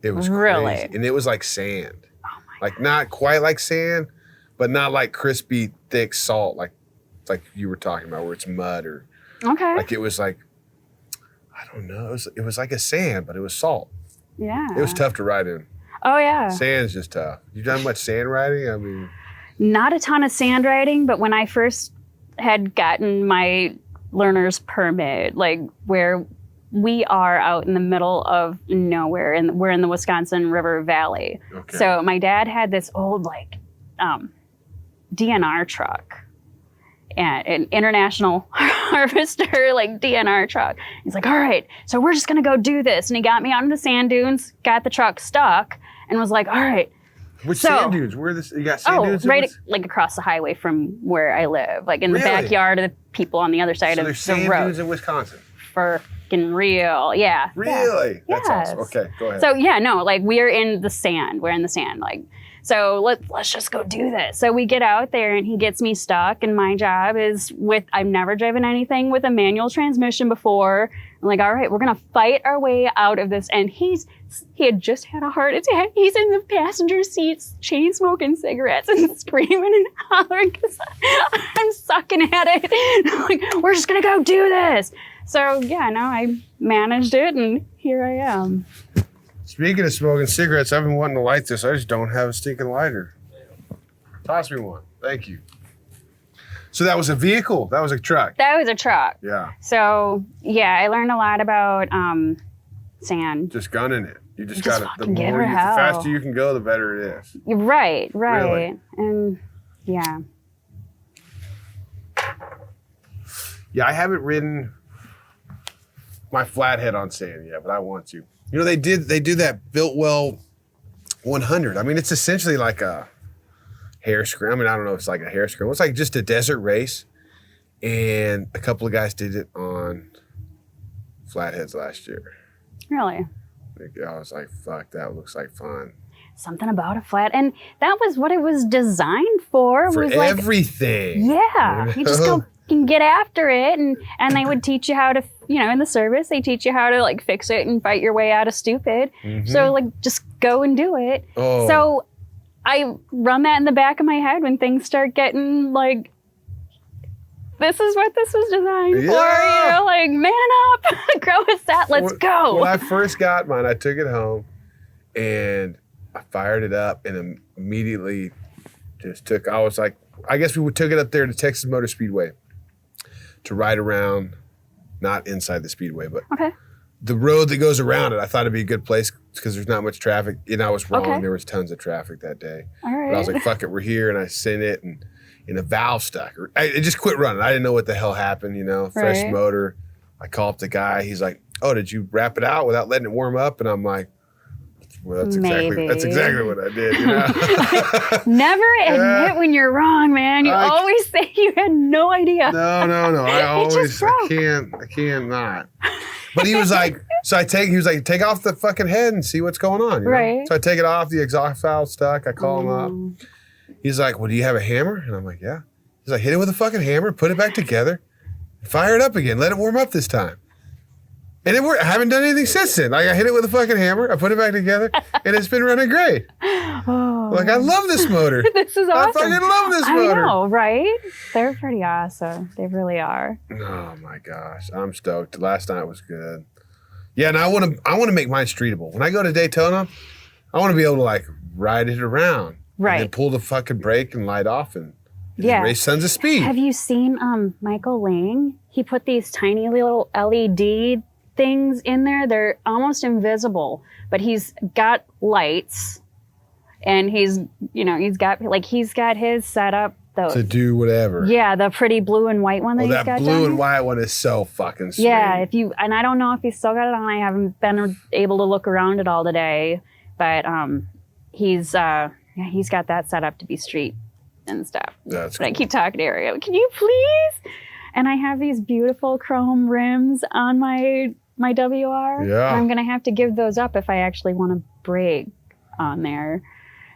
Speaker 1: It was
Speaker 2: really
Speaker 1: crazy. And it was like sand.
Speaker 2: Oh my
Speaker 1: God. Not quite like sand, but not like crispy, thick salt like you were talking about where it's mud or
Speaker 2: okay.
Speaker 1: Like it was like, I don't know. It was like a sand, but it was salt.
Speaker 2: Yeah.
Speaker 1: It was tough to ride in.
Speaker 2: Oh yeah.
Speaker 1: Sand's just tough. You done much sand riding? I mean,
Speaker 2: not a ton of sand riding, but when I first had gotten my learner's permit, like where we are out in the middle of nowhere, and we're in the Wisconsin River Valley.
Speaker 1: Okay.
Speaker 2: So my dad had this old DNR truck, and an International Harvester DNR truck. He's like, all right, so we're just gonna go do this, and he got me out in the sand dunes, got the truck stuck, and was like, all right.
Speaker 1: Which sand dunes? You got sand dunes?
Speaker 2: Right, across the highway from where I live, in the backyard of the people on the other side of the road.
Speaker 1: There's sand dunes in Wisconsin.
Speaker 2: Freaking real, yeah.
Speaker 1: Really?
Speaker 2: Yeah.
Speaker 1: That's awesome. Okay, go ahead.
Speaker 2: So we're in the sand. We're in the sand, So let's just go do this. So we get out there and he gets me stuck, and my job is I've never driven anything with a manual transmission before. I'm like, all right, we're gonna fight our way out of this. And he had just had a heart attack. He's in the passenger seat, chain smoking cigarettes and screaming and hollering because I'm sucking at it. I'm like, we're just gonna go do this. So I managed it, and here I am.
Speaker 1: Speaking of smoking cigarettes, I've been wanting to light this. I just don't have a stinking lighter. Toss me one. Thank you. So that was a vehicle? That was a truck?
Speaker 2: That was a truck.
Speaker 1: Yeah.
Speaker 2: So, I learned a lot about sand.
Speaker 1: Just gunning it. You just
Speaker 2: Just
Speaker 1: got to,
Speaker 2: fucking get her
Speaker 1: the
Speaker 2: hell.
Speaker 1: faster you can go, the better it is.
Speaker 2: Right.
Speaker 1: Really?
Speaker 2: And, yeah.
Speaker 1: Yeah, I haven't ridden my flathead on sand yet, but I want to. They do that Biltwell 100. I mean, it's essentially like a hair scream. I mean, I don't know if it's like a hair scream. It's like just a desert race. And a couple of guys did it on flatheads last year.
Speaker 2: Really?
Speaker 1: I was like, fuck, that looks like fun.
Speaker 2: something about a flat. And that was what it was designed for.
Speaker 1: For
Speaker 2: was like,
Speaker 1: everything.
Speaker 2: yeah, you just go and get after it. And they would teach you how to, in the service, they teach you how to like fix it and fight your way out of stupid. So like just go and do it.
Speaker 1: Oh.
Speaker 2: So I run that in the back of my head when things start getting like, this is what this was designed for. Like, man up, grow a set, let's go.
Speaker 1: When I first got mine, I took it home and I fired it up and immediately I was like, I guess we took it up there to Texas Motor Speedway to ride around, not inside the Speedway, but the road that goes around it. I thought it'd be a good place because there's not much traffic. I was wrong.
Speaker 2: Okay.
Speaker 1: There was tons of traffic that day.
Speaker 2: All right.
Speaker 1: But I was like, fuck it, we're here. And I sent it and a valve stuck. It just quit running. I didn't know what the hell happened, fresh motor. I call up the guy. He's like, oh, did you wrap it out without letting it warm up? And I'm like, well, that's exactly what I did,
Speaker 2: Never admit when you're wrong, man. You always say you had no idea.
Speaker 1: No. I can't not. But he was like, he was like, take off the fucking head and see what's going on.
Speaker 2: Right.
Speaker 1: So I take it off, the exhaust valve stuck. I call him up. He's like, well, do you have a hammer? And I'm like, yeah. He's like, hit it with a fucking hammer, put it back together, fire it up again, let it warm up this time. And it worked. I haven't done anything since then. Like, I hit it with a fucking hammer, I put it back together, and it's been running great. Like, I love this motor.
Speaker 2: This is awesome.
Speaker 1: I fucking love this motor.
Speaker 2: I know, right? They're pretty awesome. They really are.
Speaker 1: Oh my gosh, I'm stoked. Last night was good. Yeah, and I want to make mine streetable. When I go to Daytona, I want to be able to like ride it around.
Speaker 2: Right.
Speaker 1: And then pull the fucking brake and light off and race tons of speed.
Speaker 2: Have you seen Michael Lang? He put these tiny little LED things in there. They're almost invisible, but he's got lights and he's got his set up.
Speaker 1: To do whatever.
Speaker 2: Yeah, the pretty blue and white one that he's got
Speaker 1: that blue and white one is so fucking sweet.
Speaker 2: Yeah, and I don't know if he's still got it on. I haven't been able to look around it all today, but he's got that set up to be street and stuff.
Speaker 1: That's
Speaker 2: cool.
Speaker 1: Cool.
Speaker 2: I keep talking to Ariel, can you please? And I have these beautiful chrome rims on my WR.
Speaker 1: Yeah.
Speaker 2: I'm going to have to give those up if I actually want to brake on there.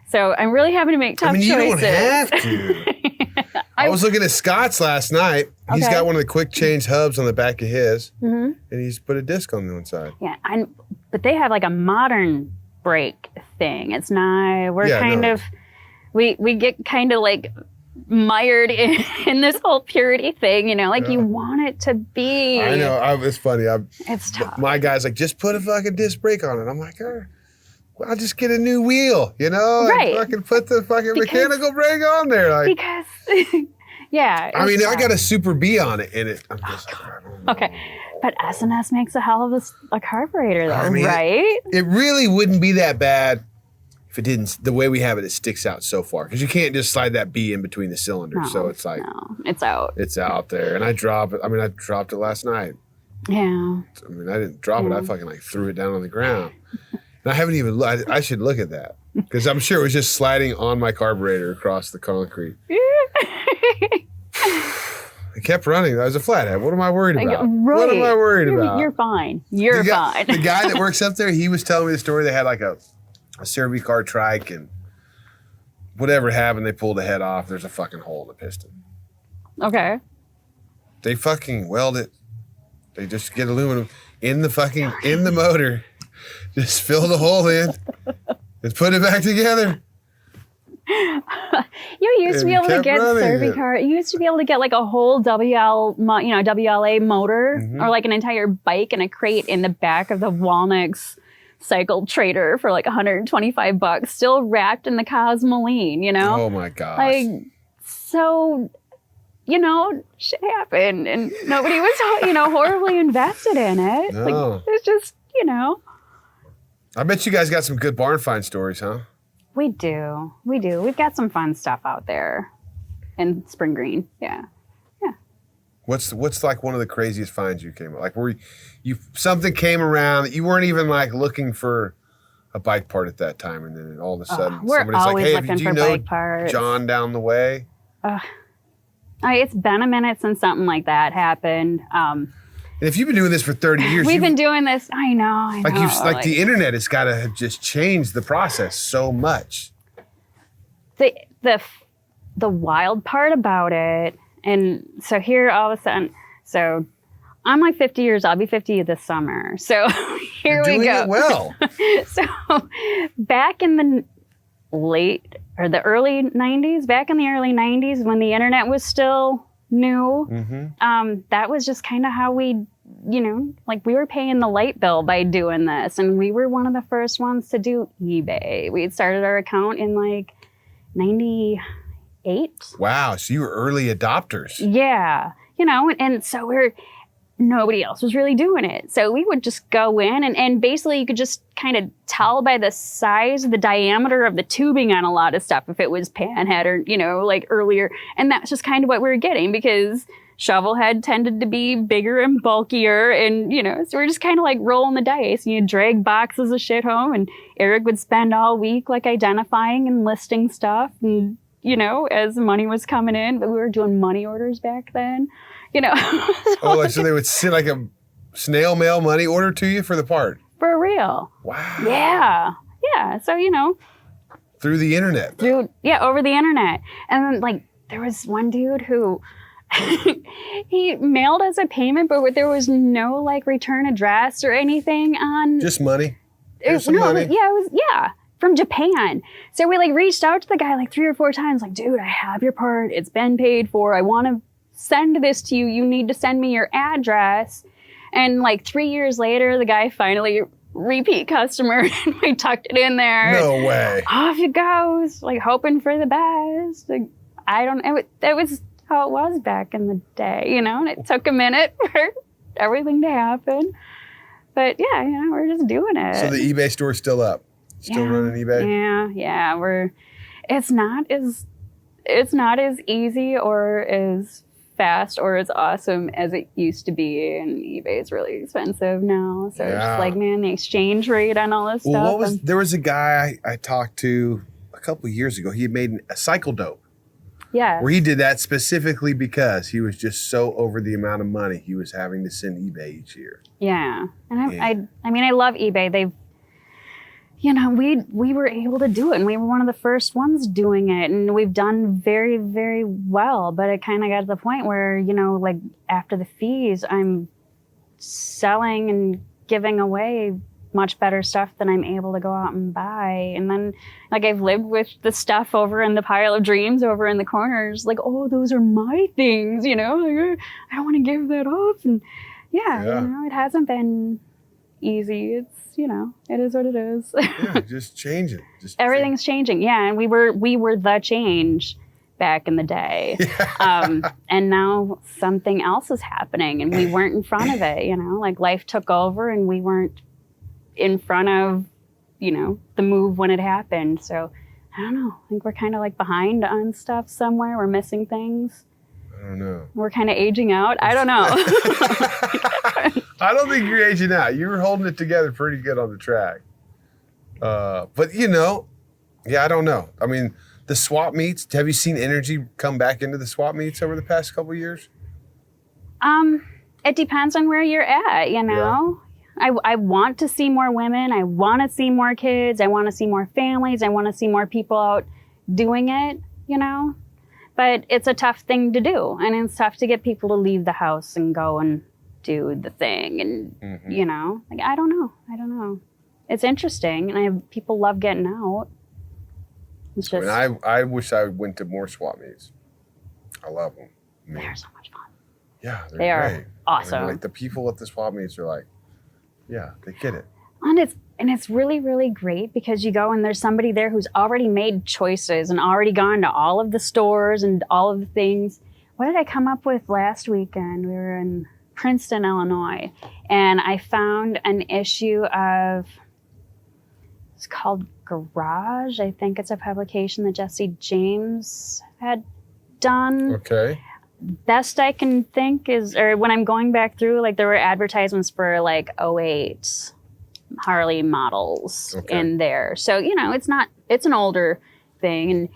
Speaker 2: So I'm really having to make tough choices.
Speaker 1: You don't have to. I was looking at Scott's last night. He's got one of the quick change hubs on the back of his, and he's put a disc on the one side.
Speaker 2: Yeah, but they have like a modern brake thing. It's not. We get kind of like mired in this whole purity thing, you want it to be.
Speaker 1: I know. It's funny.
Speaker 2: It's tough.
Speaker 1: My guy's like, just put a fucking disc brake on it. I'm like, I'll just get a new wheel,
Speaker 2: Right.
Speaker 1: And fucking put the fucking mechanical brake on there. Like,
Speaker 2: because, yeah.
Speaker 1: I mean, I got a Super B on it, and I'm just
Speaker 2: okay. But S&S makes a hell of a carburetor, though, right?
Speaker 1: It really wouldn't be that bad if it didn't. The way we have it, it sticks out so far because you can't just slide that B in between the cylinders.
Speaker 2: No,
Speaker 1: so it's like
Speaker 2: it's out.
Speaker 1: It's out there, and I dropped it. I mean, I dropped it last night.
Speaker 2: Yeah.
Speaker 1: I mean, I didn't drop it. I fucking like threw it down on the ground. And I haven't even. I should look at that because I'm sure it was just sliding on my carburetor across the concrete. It kept running. That was a flathead. What am I worried about?
Speaker 2: Right.
Speaker 1: What am I worried about?
Speaker 2: You're fine. You're fine.
Speaker 1: The guy that works up there, he was telling me the story. They had like a Servi-car trike and whatever happened, they pulled the head off. There's a fucking hole in the piston.
Speaker 2: Okay.
Speaker 1: They fucking weld it. They just get aluminum in the motor. Just fill the hole in and put it back together.
Speaker 2: You used to be able to get Servi-car. You used to be able to get like a whole WLA motor or like an entire bike and a crate in the back of the Walnex cycle trader for like $125, still wrapped in the Cosmoline,
Speaker 1: Oh my gosh.
Speaker 2: Like, so, shit happened and nobody was, horribly invested in it.
Speaker 1: No.
Speaker 2: Like, it's just,
Speaker 1: I bet you guys got some good barn find stories, huh?
Speaker 2: We do. We've got some fun stuff out there in Spring Green. Yeah.
Speaker 1: What's like one of the craziest finds you came up? Like where you something came around that you weren't even like looking for a bike part at that time, and then all of a sudden somebody's
Speaker 2: always
Speaker 1: like, "Hey,
Speaker 2: looking
Speaker 1: do you
Speaker 2: for
Speaker 1: know
Speaker 2: bike parts.
Speaker 1: John down the way?"
Speaker 2: It's been a minute since something like that happened.
Speaker 1: And if you've been doing this for 30 years,
Speaker 2: we've been doing this. I know.
Speaker 1: like the internet has got to just change the process so much.
Speaker 2: The wild part about it, and so here all of a sudden, so I'm like 50 years. I'll be 50 this summer. So here
Speaker 1: You're
Speaker 2: we go.
Speaker 1: Doing it well.
Speaker 2: So back in the early 90s, when the internet was still new, that was just kind of how we, like we were paying the light bill by doing this. And we were one of the first ones to do eBay. We had started our account in like 98.
Speaker 1: Wow. So you were early adopters.
Speaker 2: Yeah. And so nobody else was really doing it. So we would just go in and basically you could just kind of tell by the size, the diameter of the tubing on a lot of stuff if it was panhead or, like earlier. And that's just kind of what we were getting because shovelhead tended to be bigger and bulkier and, so we're just kind of like rolling the dice. You drag boxes of shit home and Eric would spend all week like identifying and listing stuff and, as the money was coming in, but we were doing money orders back then.
Speaker 1: So they would send like a snail mail money order to you for the part.
Speaker 2: For real.
Speaker 1: Wow.
Speaker 2: Yeah. So,
Speaker 1: through the internet.
Speaker 2: Over the internet. And then like there was one dude who he mailed us a payment, but there was no like return address or anything on.
Speaker 1: Just money.
Speaker 2: Money. It was from Japan. So we like reached out to the guy like 3 or 4 times, like, dude, I have your part. It's been paid for. I want to send this to you. You need to send me your address. And like 3 years later, the guy finally repeat customer and we tucked it in there.
Speaker 1: No way.
Speaker 2: Off it goes, like hoping for the best. Like, that was how it was back in the day, and it took a minute for everything to happen. But yeah, we're just doing it.
Speaker 1: So the eBay store's still up? Still running eBay?
Speaker 2: Yeah. It's not as easy or as fast or as awesome as it used to be, and eBay is really expensive now. So it's just like, man, the exchange rate on all this stuff.
Speaker 1: There was a guy I talked to a couple of years ago. He had made a cycle dope.
Speaker 2: Yeah.
Speaker 1: Where he did that specifically because he was just so over the amount of money he was having to send eBay each year.
Speaker 2: Yeah. And I love eBay. They've, we were able to do it and we were one of the first ones doing it and we've done very, very well. But it kind of got to the point where, like after the fees, I'm selling and giving away much better stuff than I'm able to go out and buy. And then like I've lived with the stuff over in the pile of dreams over in the corners, like, oh, those are my things, like, I don't want to give that up. And it hasn't been easy. It's, it is what it is.
Speaker 1: Just changing.
Speaker 2: Everything's changing. Yeah. And we were the change back in the day. And now something else is happening and we weren't in front of it, like life took over and we weren't in front of, the move when it happened. So I don't know. I think we're kind of like behind on stuff somewhere. We're missing things.
Speaker 1: I don't know.
Speaker 2: We're kind of aging out. I don't know.
Speaker 1: I don't think you're aging out. You were holding it together pretty good on the track. But I don't know. I mean, the swap meets, have you seen energy come back into the swap meets over the past couple of years?
Speaker 2: It depends on where you're at, Yeah. I want to see more women. I want to see more kids. I want to see more families. I want to see more people out doing it, But it's a tough thing to do. And it's tough to get people to leave the house and go and do the thing. And, like, I don't know. It's interesting. And people love getting out. It's just,
Speaker 1: I wish I went to more swap meets. I love them.
Speaker 2: They're so much fun.
Speaker 1: Yeah,
Speaker 2: they
Speaker 1: great.
Speaker 2: are awesome.
Speaker 1: Like the people at the swap meets are like, yeah, they get it.
Speaker 2: And it's really, really great because you go and there's somebody there who's already made choices and already gone to all of the stores and all of the things. What did I come up with last weekend? We were in Princeton, Illinois, and I found an issue of, it's called Garage. I think it's a publication that Jesse James had done.
Speaker 1: Okay.
Speaker 2: Best I can think is, or when I'm going back through, like there were advertisements for like 08 Harley models in there. So, it's an older thing. And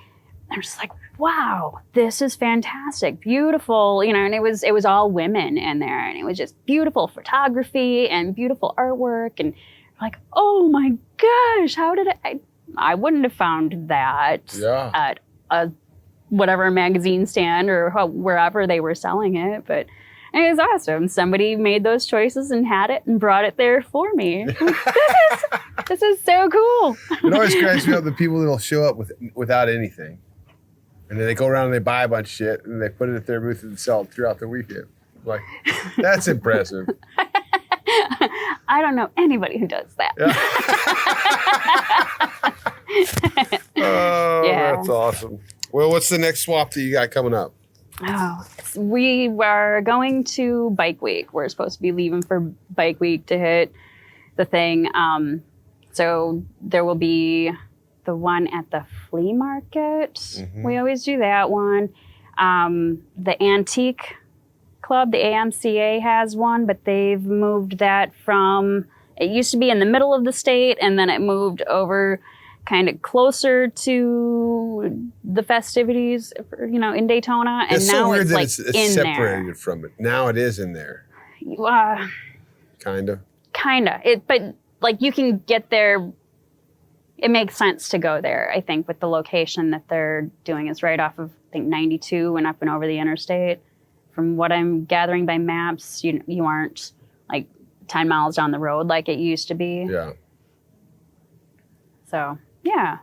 Speaker 2: I'm just like, wow, this is fantastic, beautiful, you know, and it was all women in there, and it was just beautiful photography and beautiful artwork, and like, oh my gosh, how did I wouldn't have found that at a whatever magazine stand or wherever they were selling it, but it was awesome. Somebody made those choices and had it and brought it there for me. This is so cool.
Speaker 1: It always cracks me up the people that'll show up without anything. And then they go around and they buy a bunch of shit and they put it at their booth and sell it throughout the weekend. Like, that's impressive.
Speaker 2: I don't know anybody who does that.
Speaker 1: Yeah. Oh,
Speaker 2: Yeah.
Speaker 1: That's awesome. Well, what's the next swap that you got coming up?
Speaker 2: Oh, we were going to Bike Week. We're supposed to be leaving for Bike Week to hit the thing. So there will be the one at the flea market.
Speaker 1: Mm-hmm.
Speaker 2: We always do that one. The Antique Club, the AMCA has one, but they've moved that from, it used to be in the middle of the state, and then it moved over kind of closer to the festivities, you know, in Daytona. And
Speaker 1: It's
Speaker 2: now
Speaker 1: so weird
Speaker 2: it's
Speaker 1: that
Speaker 2: like
Speaker 1: it's
Speaker 2: in
Speaker 1: separated
Speaker 2: there.
Speaker 1: from it. Now it is in there. Kind of.
Speaker 2: Kinda. But like you can get there. It makes sense to go there, I think, with the location that they're doing. It's right off of, I think, 92 and up and over the interstate. From what I'm gathering by maps, you aren't like 10 miles down the road like it used to be.
Speaker 1: Yeah.
Speaker 2: So yeah,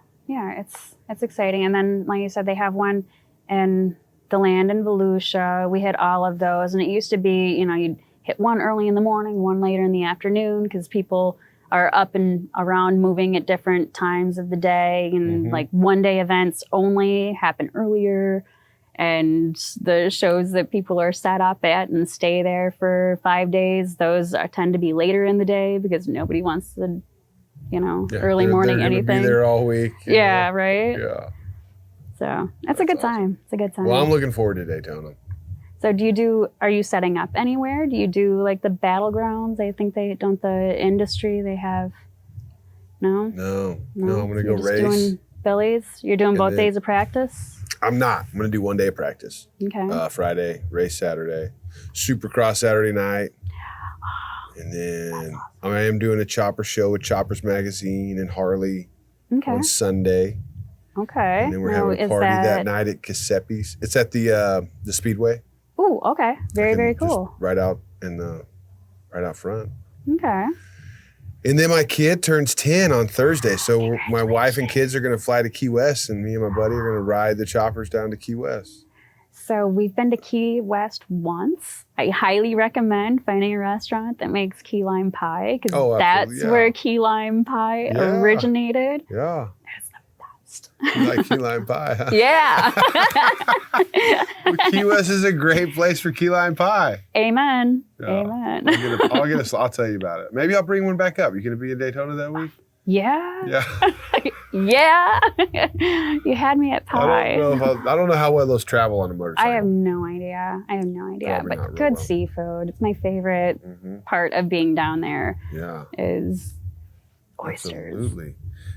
Speaker 2: it's exciting. And then, like you said, they have one in the land in Volusia. We hit all of those, and it used to be, you know, you'd hit one early in the morning, one later in the afternoon, because people are up and around moving at different times of the day, and like one day events only happen earlier, and the shows that people are set up at and stay there for 5 days, those tend to be later in the day because nobody wants to, you know,
Speaker 1: Yeah,
Speaker 2: early
Speaker 1: they're
Speaker 2: morning
Speaker 1: gonna
Speaker 2: anything.
Speaker 1: Be there all week. you
Speaker 2: Yeah,
Speaker 1: know?
Speaker 2: right?
Speaker 1: Yeah.
Speaker 2: So that's a good time. It's a good time.
Speaker 1: Well, I'm looking forward to Daytona.
Speaker 2: So are you setting up anywhere? Do you do like the battlegrounds? I think the industry, they have, no?
Speaker 1: No, I'm going to go
Speaker 2: You're just
Speaker 1: race.
Speaker 2: doing Billies? You're doing
Speaker 1: And
Speaker 2: both
Speaker 1: then-
Speaker 2: days of practice?
Speaker 1: I'm not. I'm going to do 1 day of practice.
Speaker 2: Okay.
Speaker 1: Friday, race Saturday, Supercross Saturday night. And then I am doing a chopper show with Choppers Magazine and Harley
Speaker 2: Okay.
Speaker 1: on Sunday.
Speaker 2: Okay.
Speaker 1: And then we're
Speaker 2: Now,
Speaker 1: having a
Speaker 2: is
Speaker 1: party that night at Giuseppe's. It's at the Speedway.
Speaker 2: Ooh, okay. Very,
Speaker 1: And
Speaker 2: very
Speaker 1: just
Speaker 2: cool.
Speaker 1: Right out front.
Speaker 2: Okay.
Speaker 1: And then my kid turns 10 on Thursday. So my wife and kids are going to fly to Key West, and me and my buddy are going to ride the choppers down to Key West.
Speaker 2: So we've been to Key West once. I highly recommend finding a restaurant that makes key lime pie, because
Speaker 1: Oh, absolutely,
Speaker 2: that's
Speaker 1: yeah.
Speaker 2: where key lime pie
Speaker 1: Yeah.
Speaker 2: originated.
Speaker 1: Yeah.
Speaker 2: It's the best.
Speaker 1: You like key lime pie, huh?
Speaker 2: Yeah.
Speaker 1: Well, Key West is a great place for key lime pie.
Speaker 2: Amen.
Speaker 1: Yeah.
Speaker 2: Amen.
Speaker 1: I'll tell you about it. Maybe I'll bring one back up. You going to be in Daytona that week?
Speaker 2: Yeah.
Speaker 1: Yeah.
Speaker 2: Yeah. You had me at pie.
Speaker 1: I don't know how well those travel on a motorcycle.
Speaker 2: I have no idea.
Speaker 1: Probably not
Speaker 2: But
Speaker 1: real
Speaker 2: good
Speaker 1: well.
Speaker 2: seafood. It's my favorite part of being down there
Speaker 1: Yeah.
Speaker 2: is oysters.
Speaker 1: Absolutely.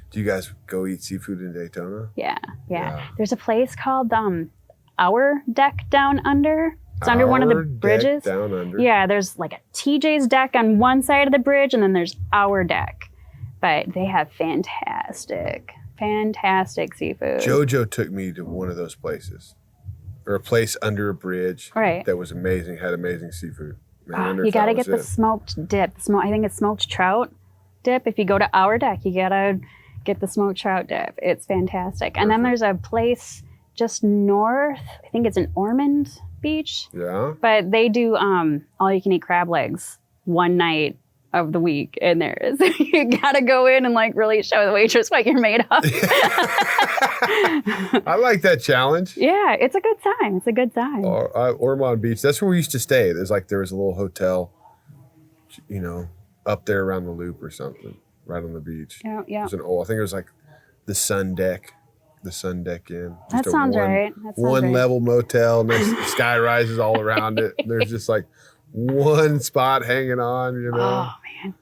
Speaker 1: Do you guys go eat seafood in Daytona?
Speaker 2: Yeah.
Speaker 1: Yeah.
Speaker 2: There's a place called Our Deck Down Under. It's under one of the
Speaker 1: Our Deck
Speaker 2: bridges.
Speaker 1: Down Under.
Speaker 2: Yeah, there's like a TJ's deck on one side of the bridge, and then there's Our Deck. But they have fantastic seafood.
Speaker 1: JoJo took me to one of those places, or a place under a bridge
Speaker 2: Right.
Speaker 1: that was amazing, had amazing seafood. Man, I wonder
Speaker 2: You
Speaker 1: if that
Speaker 2: gotta
Speaker 1: was
Speaker 2: get the
Speaker 1: it.
Speaker 2: smoked dip. I think it's smoked trout dip. If you go to Our Deck, you gotta get the smoked trout dip. It's fantastic. And then there's a place just north. I think it's in Ormond Beach,
Speaker 1: Yeah.
Speaker 2: but they do all you can eat crab legs one night of the week in there. So you gotta go in and like really show the waitress what you're made of.
Speaker 1: I like that challenge.
Speaker 2: Yeah, it's a good time. It's a good time.
Speaker 1: Ormond Beach. That's where we used to stay. There was a little hotel, you know, up there around the loop or something, right on the beach.
Speaker 2: Yeah,
Speaker 1: It
Speaker 2: yeah.
Speaker 1: was I think it was like the Sun Deck Inn.
Speaker 2: That
Speaker 1: Just a
Speaker 2: sounds right. That sounds
Speaker 1: one
Speaker 2: right.
Speaker 1: level motel, and the sky rises all around it. There's just like one spot hanging on, you know.
Speaker 2: Oh man,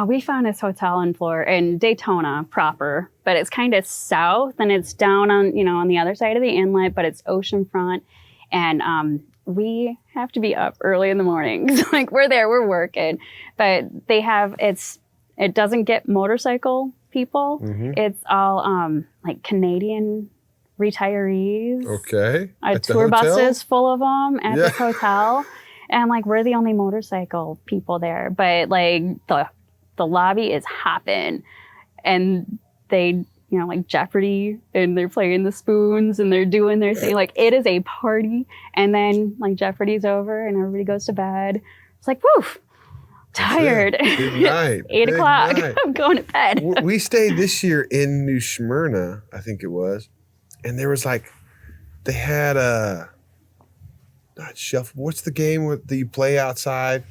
Speaker 2: We found this hotel in Daytona proper, but it's kind of south and it's down on the other side of the inlet, but it's oceanfront. And we have to be up early in the morning. Like we're there, we're working, but it doesn't get motorcycle people.
Speaker 1: Mm-hmm.
Speaker 2: It's all like Canadian retirees.
Speaker 1: Okay. At the
Speaker 2: Tour
Speaker 1: hotel?
Speaker 2: buses full of them at this hotel. And like we're the only motorcycle people there, but like the lobby is hopping, and they, like Jeopardy, and they're playing the spoons and they're doing their thing. Like it is a party. And then like Jeopardy's over and everybody goes to bed. It's like, woof, tired.
Speaker 1: Good night.
Speaker 2: 8 o'clock. I'm going to bed.
Speaker 1: We stayed this year in New Smyrna, I think it was. And there was like, they had not shuffleboard. What's the game that you play outside?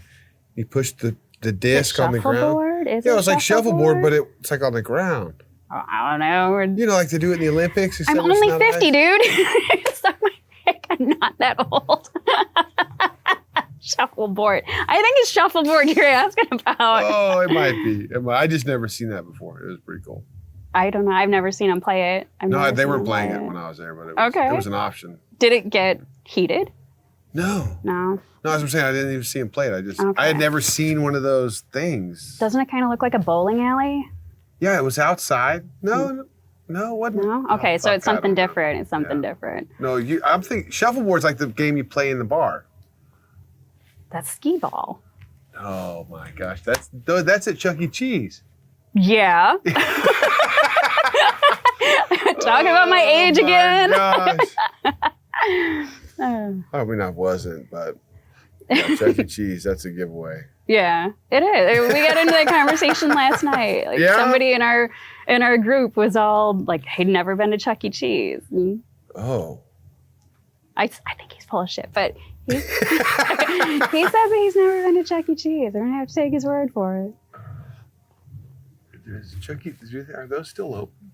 Speaker 1: You push the disc on the ground.
Speaker 2: Shuffleboard?
Speaker 1: Yeah, it was like shuffleboard, but it's like on the ground.
Speaker 2: Oh, I don't know.
Speaker 1: Like they do it in the Olympics.
Speaker 2: I'm only 50, dude. Suck my dick. I'm not that old. Shuffleboard. I think it's shuffleboard you're asking about.
Speaker 1: Oh, it might be. I just never seen that before. It was pretty cool.
Speaker 2: I don't know. I've never seen them play it.
Speaker 1: No, they were playing it when I was there, but it was an option.
Speaker 2: Did it get heated?
Speaker 1: No.
Speaker 2: No.
Speaker 1: No, as I'm saying, I didn't even see him play it. I had never seen one of those things.
Speaker 2: Doesn't it kind of look like a bowling alley?
Speaker 1: Yeah, it was outside. No, it wasn't.
Speaker 2: No? Okay, so it's something different. It's something different.
Speaker 1: No, I'm thinking shuffleboard's like the game you play in the bar.
Speaker 2: That's skee ball.
Speaker 1: Oh my gosh, that's at Chuck E. Cheese.
Speaker 2: Yeah. Talking about my age again.
Speaker 1: I mean, I wasn't, but Chuck E. Cheese, that's a giveaway.
Speaker 2: Yeah, it is. We got into that conversation last night. Like somebody in our group was all like, "He'd never been to Chuck E. Cheese." And
Speaker 1: oh.
Speaker 2: I think he's full of shit, but he says that he's never been to Chuck E. Cheese. We're gonna have to take his word for it.
Speaker 1: Are those still open?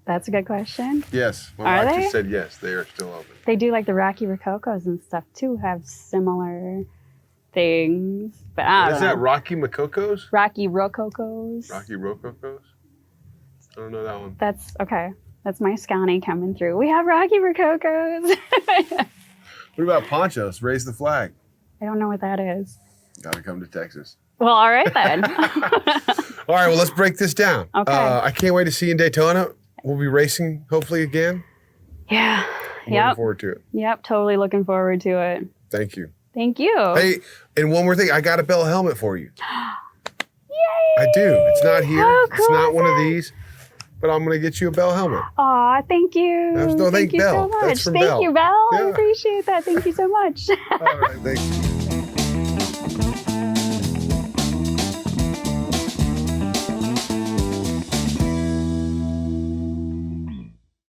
Speaker 2: That's a good question.
Speaker 1: Yes. My
Speaker 2: Are
Speaker 1: wife
Speaker 2: they?
Speaker 1: just said yes, they are still open.
Speaker 2: They do like the Rocky Rococos and stuff too, have similar things. But I don't know.
Speaker 1: That Rocky Macocos?
Speaker 2: Rocky Rococos.
Speaker 1: Rocky Rococos? I don't know that one.
Speaker 2: That's okay. That's my Scotty coming through. We have Rocky Rococos.
Speaker 1: What about ponchos? Raise the flag.
Speaker 2: I don't know what that is.
Speaker 1: Gotta come to Texas.
Speaker 2: Well, all right then.
Speaker 1: All right, well, let's break this down.
Speaker 2: Okay.
Speaker 1: I can't wait to see you in Daytona. We'll be racing hopefully again.
Speaker 2: Yeah.
Speaker 1: I'm looking forward to it.
Speaker 2: Yep, totally looking forward to it.
Speaker 1: Thank you.
Speaker 2: Thank you.
Speaker 1: Hey, and one more thing. I got a Bell helmet for you.
Speaker 2: Yay!
Speaker 1: I do. It's not here.
Speaker 2: How cool
Speaker 1: It's not
Speaker 2: is
Speaker 1: one of
Speaker 2: that?
Speaker 1: these. But I'm going to get you a Bell helmet.
Speaker 2: Aw, thank you.
Speaker 1: No, thank
Speaker 2: you
Speaker 1: Bell.
Speaker 2: so much.
Speaker 1: That's from
Speaker 2: Thank
Speaker 1: Bell.
Speaker 2: you, Bell. I
Speaker 1: Yeah.
Speaker 2: appreciate that. Thank you so much.
Speaker 1: All right, thank you.